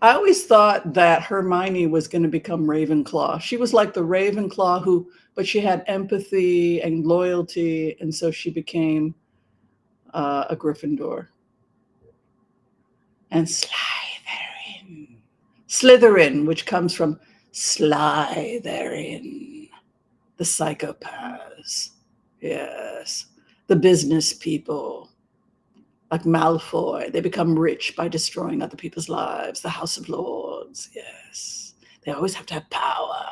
I always thought that Hermione was going to become Ravenclaw. She was like the Ravenclaw but she had empathy and loyalty, and so she became a Gryffindor. And Slytherin, which comes from Slytherin, the psychopaths. Yes, the business people. Like Malfoy, they become rich by destroying other people's lives. The House of Lords, yes. They always have to have power,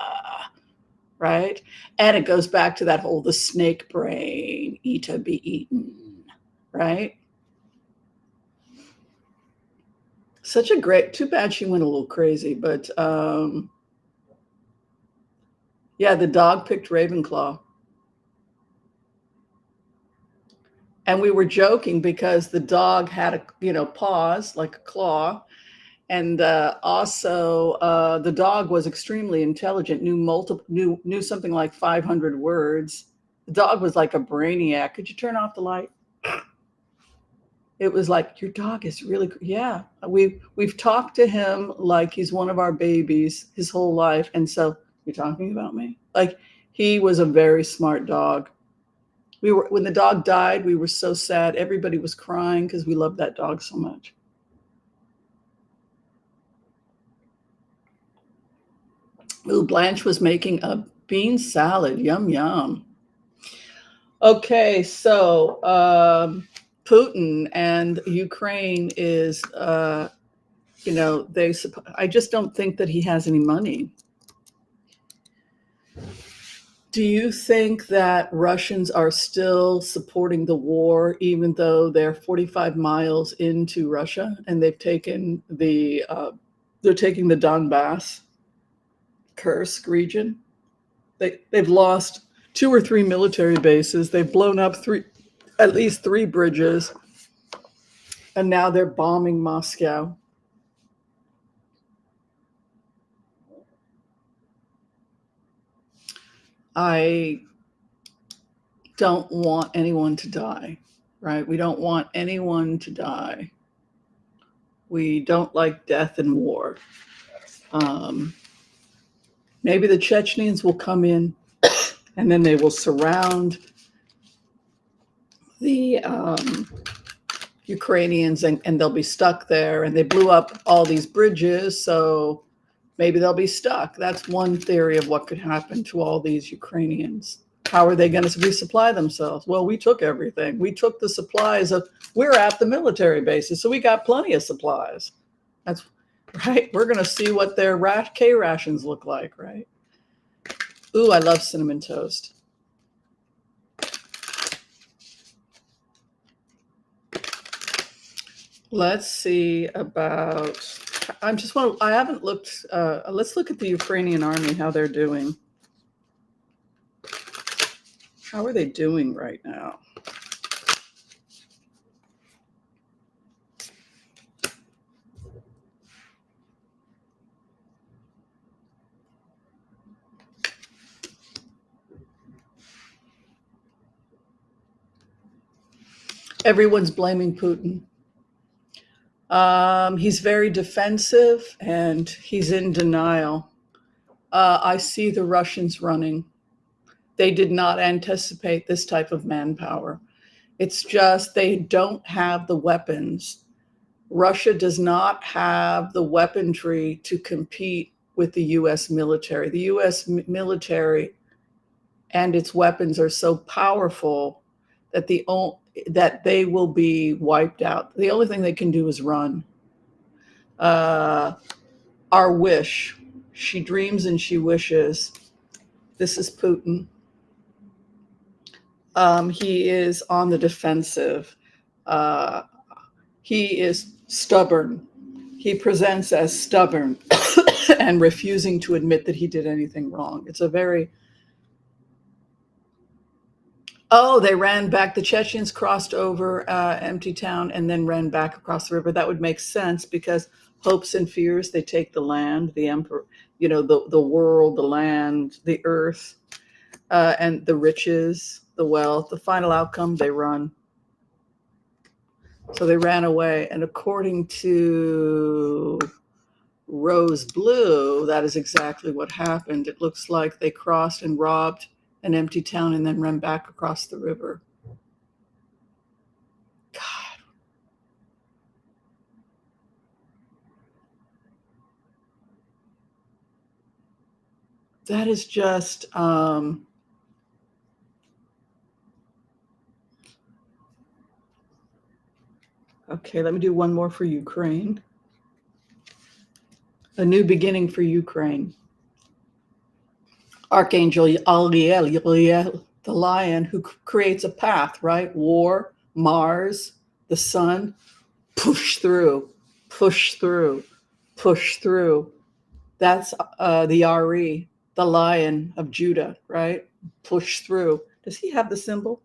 right? And it goes back to that whole the snake brain, eat to be eaten, right? Such a great, too bad she went a little crazy, but yeah, the dog picked Ravenclaw. And we were joking because the dog had paws like a claw. And also, the dog was extremely intelligent, knew something like 500 words. The dog was like a brainiac. Could you turn off the light? It was like, your dog is really, yeah. We've talked to him like he's one of our babies his whole life. And so, you're talking about me? Like, he was a very smart dog. When the dog died, we were so sad. Everybody was crying because we loved that dog so much. Ooh, Blanche was making a bean salad. Yum, yum. Okay, so Putin and Ukraine is, I just don't think that he has any money. Do you think that Russians are still supporting the war, even though they're 45 miles into Russia and they've taken they're taking the Donbass, Kursk region? They've lost 2 or 3 military bases. They've blown up at least 3 bridges, and now they're bombing Moscow. I don't want anyone to die, right? We don't want anyone to die. We don't like death and war. Maybe the Chechens will come in and then they will surround the Ukrainians and they'll be stuck there. And they blew up all these bridges, so maybe they'll be stuck. That's one theory of what could happen to all these Ukrainians. How are they going to resupply themselves? Well, we took everything. We took the supplies we're at the military bases, so we got plenty of supplies. That's right. We're going to see what their K rations look like, right? Ooh, I love cinnamon toast. Let's see about, I haven't looked, let's look at the Ukrainian army, how they're doing. How are they doing right now? Everyone's blaming Putin. He's very defensive and he's in denial. I see the Russians running. They did not anticipate this type of manpower. It's just they don't have the weapons. Russia does not have the weaponry to compete with the U.S. military. The U.S. military and its weapons are so powerful that they will be wiped out. The only thing they can do is run. Our wish. She dreams and she wishes. This is Putin. He is on the defensive. He is stubborn. He presents as stubborn and refusing to admit that he did anything wrong. It's a very... Oh, they ran back. The Chechens crossed over Empty Town and then ran back across the river. That would make sense because hopes and fears, they take the land, the emperor, the world, the land, the earth, and the riches, the wealth. The final outcome, they run. So they ran away. And according to Rose Blue, that is exactly what happened. It looks like they crossed and robbed an empty town and then ran back across the river. God. That is just... Okay, let me do one more for Ukraine. A new beginning for Ukraine. Archangel Aliel, the lion who creates a path, right? War, Mars, the sun, push through, push through, push through. That's the Ari, the lion of Judah, right? Push through. Does he have the symbol?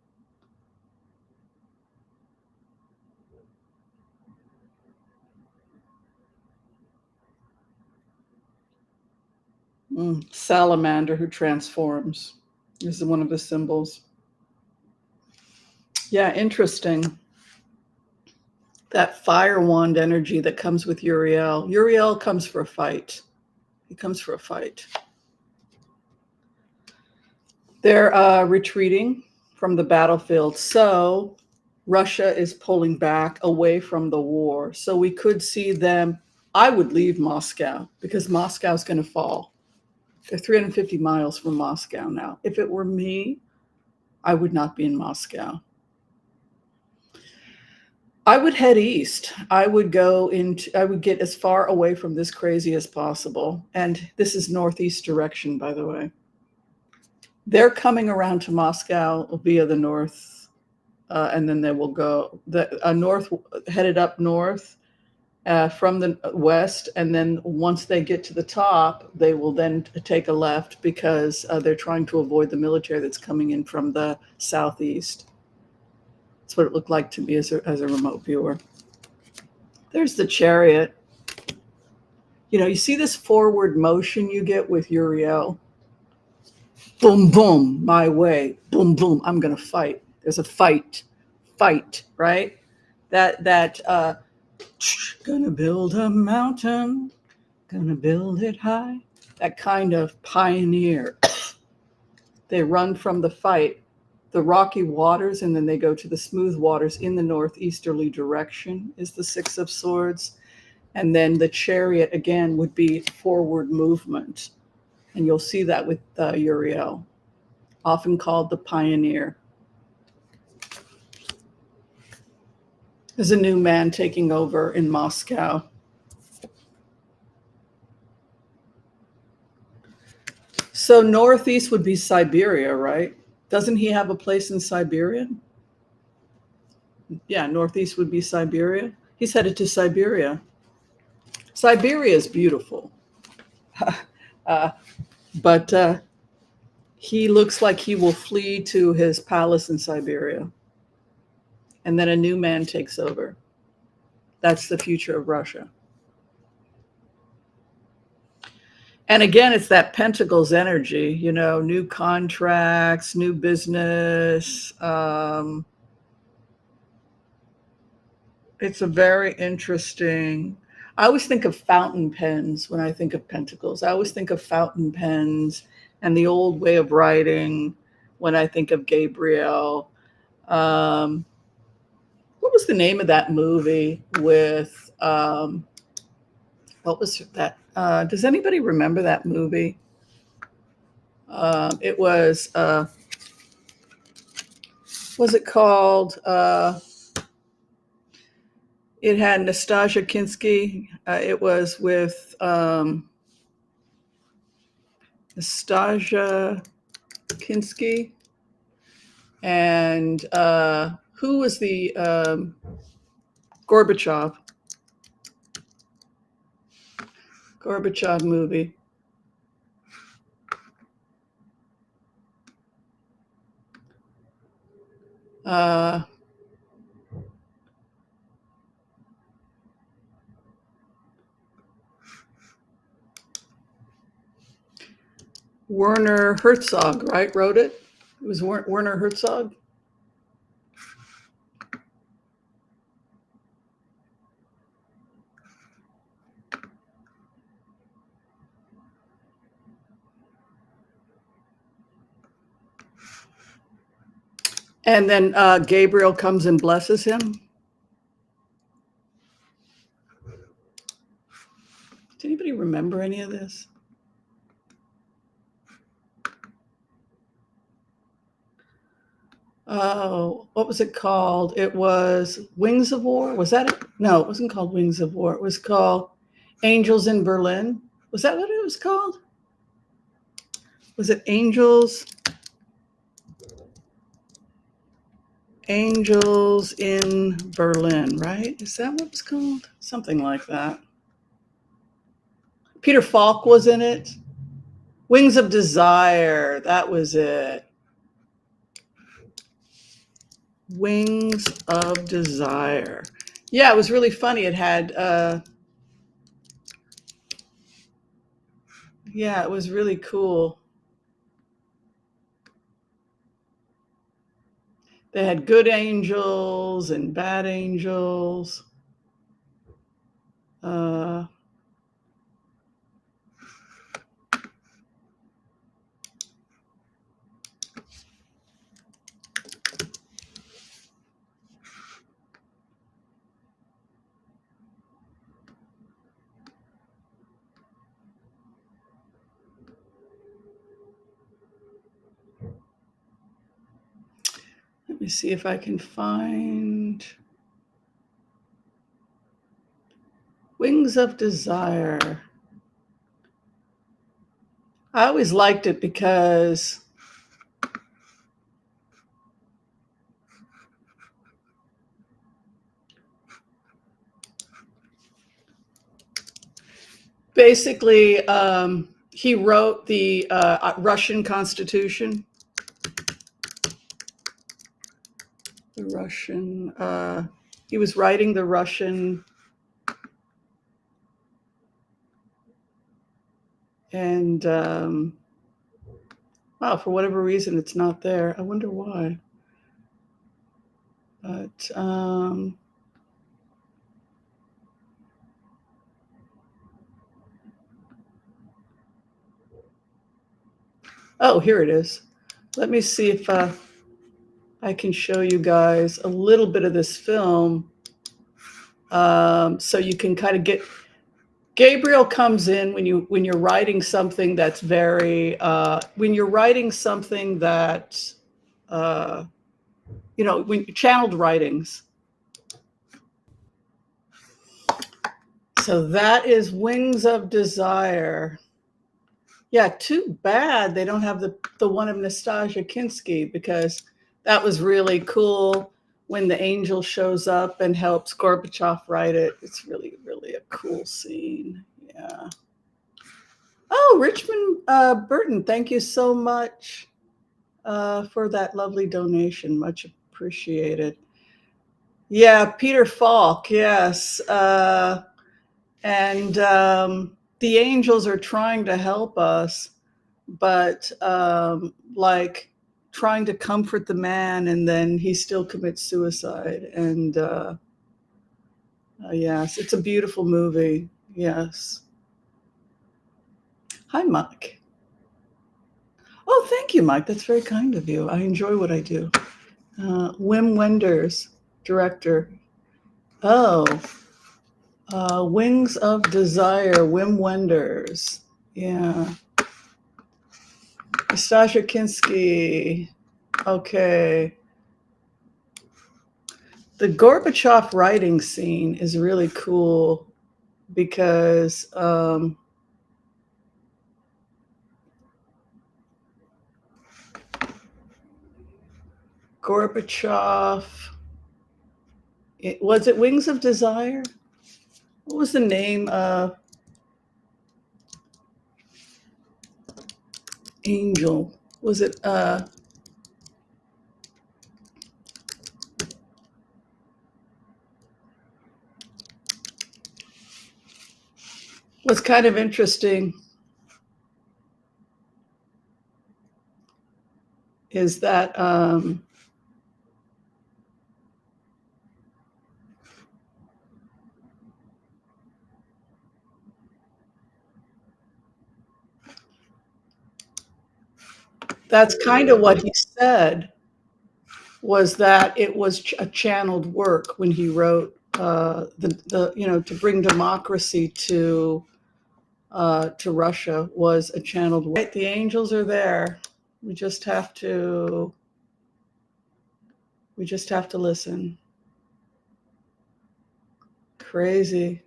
Salamander who transforms is one of the symbols. Yeah, interesting. That fire wand energy that comes with Uriel. Uriel comes for a fight. He comes for a fight. They're retreating from the battlefield. So Russia is pulling back away from the war. So we could see them. I would leave Moscow because Moscow's going to fall. They're 350 miles from Moscow now. If it were me, I would not be in Moscow. I would head east. I would get as far away from this crazy as possible. And this is northeast direction, by the way. They're coming around to Moscow via the north, and then they will go headed up north from the west. And then once they get to the top, they will then take a left because they're trying to avoid the military that's coming in from the southeast. That's what it looked like to me as a remote viewer. There's the Chariot. You know, you see this forward motion you get with Uriel. Boom, boom, my way. Boom, boom, I'm going to fight. There's a fight, right? Gonna build a mountain, gonna build it high. That kind of pioneer. They run from the fight, the rocky waters, and then they go to the smooth waters in the northeasterly direction is the Six of Swords. And then the Chariot, again, would be forward movement. And you'll see that with Uriel, often called the pioneer. There's a new man taking over in Moscow. So northeast would be Siberia, right? Doesn't he have a place in Siberia? Yeah, northeast would be Siberia. He's headed to Siberia. Siberia is beautiful. But he looks like he will flee to his palace in Siberia. And then a new man takes over. That's the future of Russia. And again, it's that Pentacles energy, you know, new contracts, new business. It's a very interesting. I always think of fountain pens when I think of Pentacles. I always think of fountain pens and the old way of writing when I think of Gabriel. What was the name of that movie with, what was that? Does anybody remember that movie? It was it called? It had Nastasia Kinski. It was with Nastasia Kinski. And who was the Gorbachev movie? Werner Herzog, right? Wrote it. It was Werner Herzog. And then Gabriel comes and blesses him. Does anybody remember any of this? Oh, what was it called? It was Wings of War. Was that it? No, it wasn't called Wings of War. It was called Angels in Berlin. Was that what it was called? Was it Angels? Angels in Berlin, right? Is that what it's called? Something like that. Peter Falk was in it. Wings of Desire, that was it. Wings of Desire. Yeah, it was really funny. It had, yeah, it was really cool. They had good angels and bad angels. Uh, Let me see if I can find Wings of Desire. I always liked it because basically he wrote the Russian Constitution. The Russian, he was writing the Russian, and wow, for whatever reason, it's not there. I wonder why. But oh, here it is. Let me see if I can show you guys a little bit of this film, so you can kind of get. Gabriel comes in when you're writing something that's very when you're writing something that when channeled writings. So that is Wings of Desire. Yeah, too bad they don't have the one of Nastasia Kinski, because that was really cool when the angel shows up and helps Gorbachev write it. It's really, really a cool scene. Yeah. Oh, Richmond Burton, thank you so much for that lovely donation. Much appreciated. Yeah, Peter Falk, yes. And the angels are trying to help us, but like trying to comfort the man, and then he still commits suicide. And yes, it's a beautiful movie. Yes. Hi, Mike. Oh, thank you, Mike. That's very kind of you. I enjoy what I do. Wim Wenders, director. Oh, Wings of Desire, Wim Wenders. Yeah. Stasha Kinski. Okay. The Gorbachev writing scene is really cool because Gorbachev, was it Wings of Desire? What was the name of Angel? Was it what's kind of interesting is that that's kind of what he said, was that it was a channeled work when he wrote the to bring democracy to Russia was a channeled work. Right, the angels are there. We just have to listen. Crazy.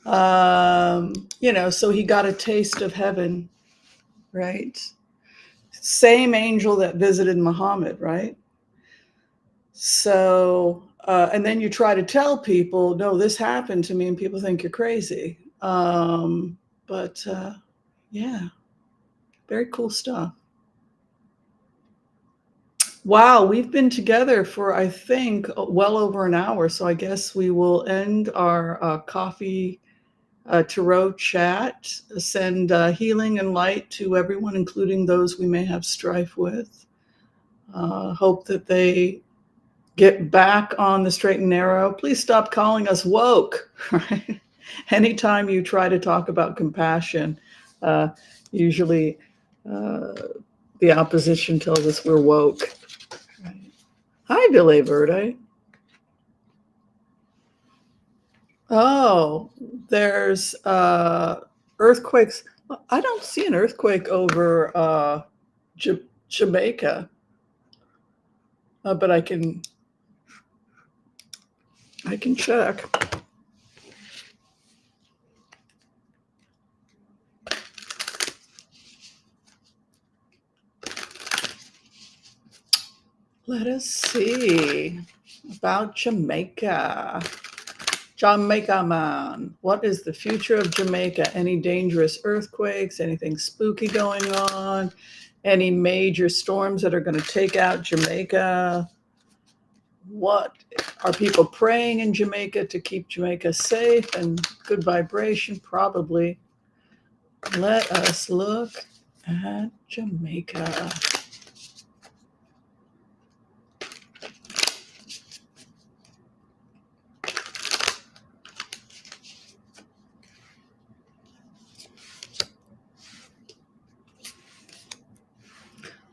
So he got a taste of heaven, right? Same angel that visited Muhammad, right? So, and then you try to tell people, no, this happened to me, and people think you're crazy. But yeah, very cool stuff. Wow, we've been together for, I think, well over an hour. So I guess we will end our coffee tarot chat, send healing and light to everyone, including those we may have strife with. Hope that they get back on the straight and narrow. Please stop calling us woke. Right? Anytime you try to talk about compassion, uh, usually the opposition tells us we're woke. Right? Hi, Billy Verde. Oh, there's earthquakes. I don't see an earthquake over Jamaica, but I can check. Let us see about Jamaica. Jamaica man. What is the future of Jamaica? Any dangerous earthquakes? Anything spooky going on? Any major storms that are going to take out Jamaica? What are people praying in Jamaica to keep Jamaica safe and good vibration? Probably. Let us look at Jamaica.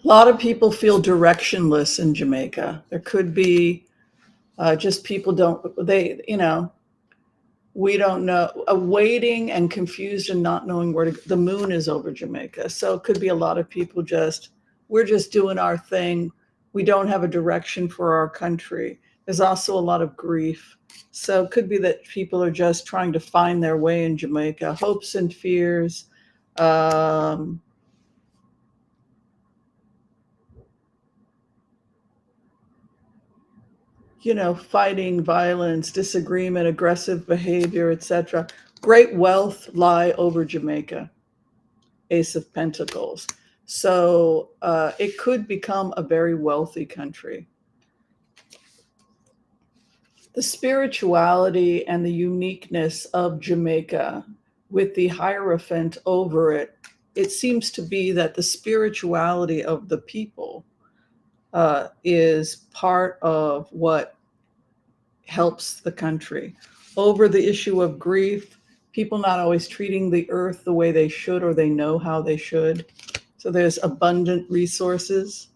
A lot of people feel directionless in Jamaica. There could be just people we don't know, waiting and confused and not knowing where to. The moon is over Jamaica. So it could be a lot of people we're just doing our thing. We don't have a direction for our country. There's also a lot of grief. So it could be that people are just trying to find their way in Jamaica, hopes and fears. Fighting, violence, disagreement, aggressive behavior, etc. Great wealth lie over Jamaica. Ace of Pentacles. So it could become a very wealthy country. The spirituality and the uniqueness of Jamaica with the Hierophant over it, it seems to be that the spirituality of the people is part of what helps the country. Over the issue of grief, people not always treating the earth the way they should or they know how they should. So there's abundant resources.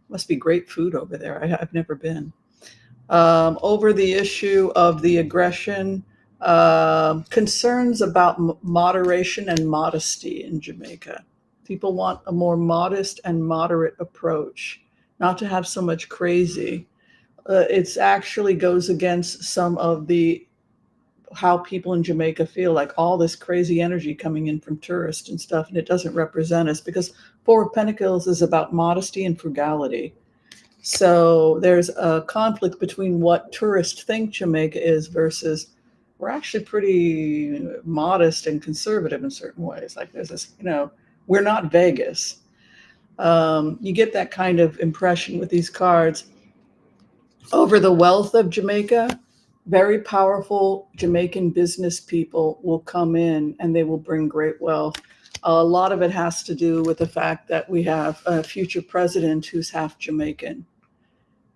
Must be great food over there. I've never been. Over the issue of the aggression, concerns about moderation and modesty in Jamaica. People want a more modest and moderate approach, not to have so much crazy. It actually goes against some of how people in Jamaica feel, like all this crazy energy coming in from tourists and stuff, and it doesn't represent us, because Four of Pentacles is about modesty and frugality. So there's a conflict between what tourists think Jamaica is versus we're actually pretty modest and conservative in certain ways. Like there's this, we're not Vegas. You get that kind of impression with these cards. Over the wealth of Jamaica, very powerful Jamaican business people will come in and they will bring great wealth. A lot of it has to do with the fact that we have a future president who's half Jamaican.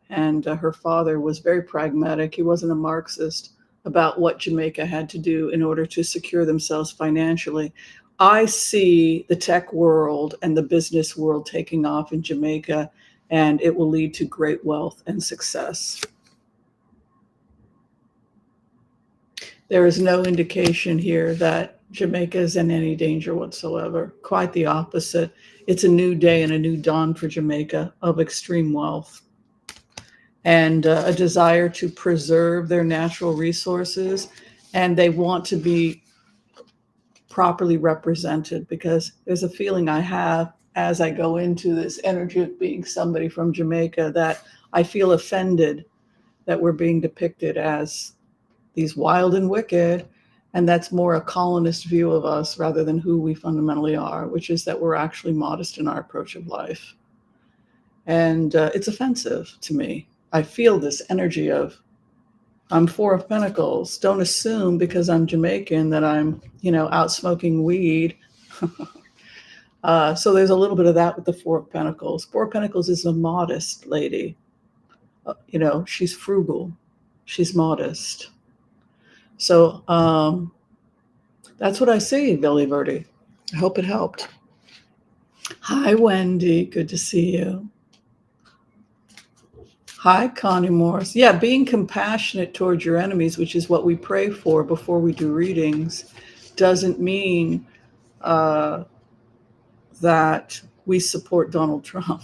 And her father was very pragmatic. He wasn't a Marxist about what Jamaica had to do in order to secure themselves financially. I see the tech world and the business world taking off in Jamaica, and it will lead to great wealth and success. There is no indication here that Jamaica is in any danger whatsoever. Quite the opposite. It's a new day and a new dawn for Jamaica of extreme wealth and a desire to preserve their natural resources. And they want to be properly represented, because there's a feeling I have as I go into this energy of being somebody from Jamaica that I feel offended that we're being depicted as these wild and wicked. And that's more a colonist view of us rather than who we fundamentally are, which is that we're actually modest in our approach of life. And it's offensive to me. I feel this energy of, I'm Four of Pentacles. Don't assume because I'm Jamaican that I'm, out smoking weed. So there's a little bit of that with the Four of Pentacles. Four of Pentacles is a modest lady. She's frugal. She's modest. So that's what I see, Billy Verdi. I hope it helped. Hi, Wendy. Good to see you. Hi, Connie Morris. Yeah, being compassionate towards your enemies, which is what we pray for before we do readings, doesn't mean that we support Donald Trump.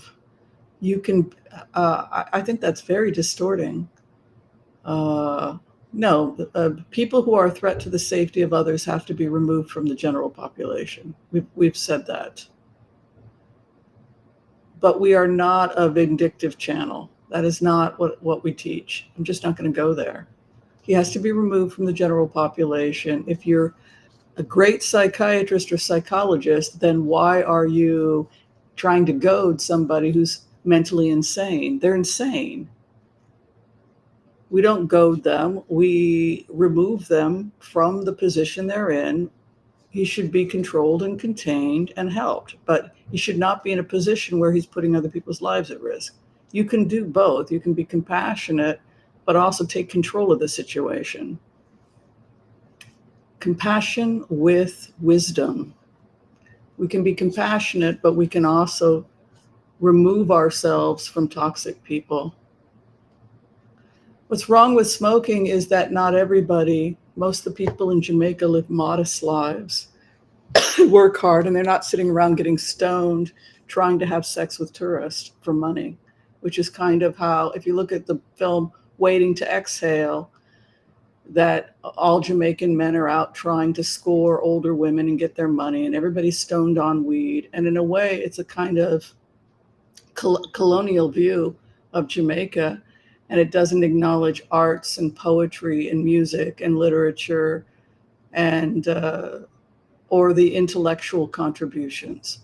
You can, I think that's very distorting. No, people who are a threat to the safety of others have to be removed from the general population. We've said that. But we are not a vindictive channel. That is not what we teach. I'm just not going to go there. He has to be removed from the general population. If you're a great psychiatrist or psychologist, then why are you trying to goad somebody who's mentally insane? They're insane. We don't goad them. We remove them from the position they're in. He should be controlled and contained and helped, but he should not be in a position where he's putting other people's lives at risk. You can do both. You can be compassionate, but also take control of the situation. Compassion with wisdom. We can be compassionate, but we can also remove ourselves from toxic people. What's wrong with smoking is that not everybody, most of the people in Jamaica live modest lives, work hard, and they're not sitting around getting stoned trying to have sex with tourists for money, which is kind of how, if you look at the film Waiting to Exhale, that all Jamaican men are out trying to score older women and get their money, and everybody's stoned on weed. And in a way, it's a kind of colonial view of Jamaica, and it doesn't acknowledge arts and poetry and music and literature and or the intellectual contributions.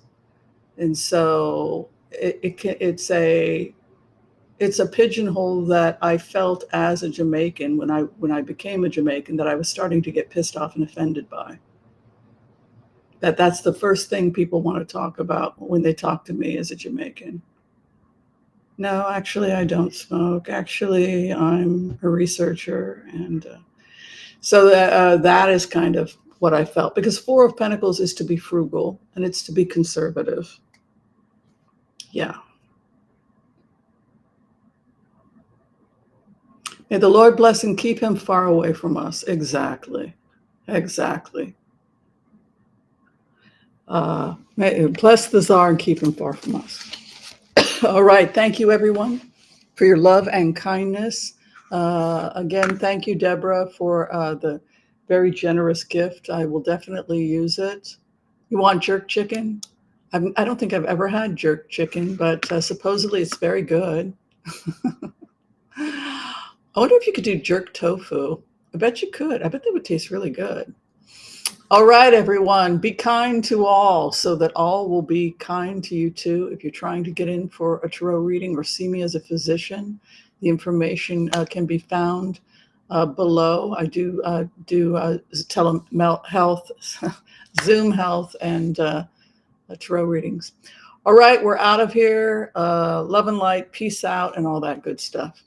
And so it's a pigeonhole that I felt as a Jamaican when I became a Jamaican, that I was starting to get pissed off and offended by. That's the first thing people want to talk about when they talk to me as a Jamaican. No, actually, I don't smoke. Actually, I'm a researcher. And so that is kind of what I felt, because Four of Pentacles is to be frugal and it's to be conservative. Yeah. May the Lord bless and keep him far away from us. Exactly. Exactly. May bless the Tsar and keep him far from us. All right. Thank you, everyone, for your love and kindness. Again, thank you, Deborah, for the very generous gift. I will definitely use it. You want jerk chicken? I don't think I've ever had jerk chicken, but supposedly it's very good. I wonder if you could do jerk tofu. I bet you could. I bet that would taste really good. All right, everyone, be kind to all so that all will be kind to you too. If you're trying to get in for a tarot reading or see me as a physician, the information can be found below. I do telehealth, Zoom health, and tarot readings. All right, we're out of here. Love and light, peace out, and all that good stuff.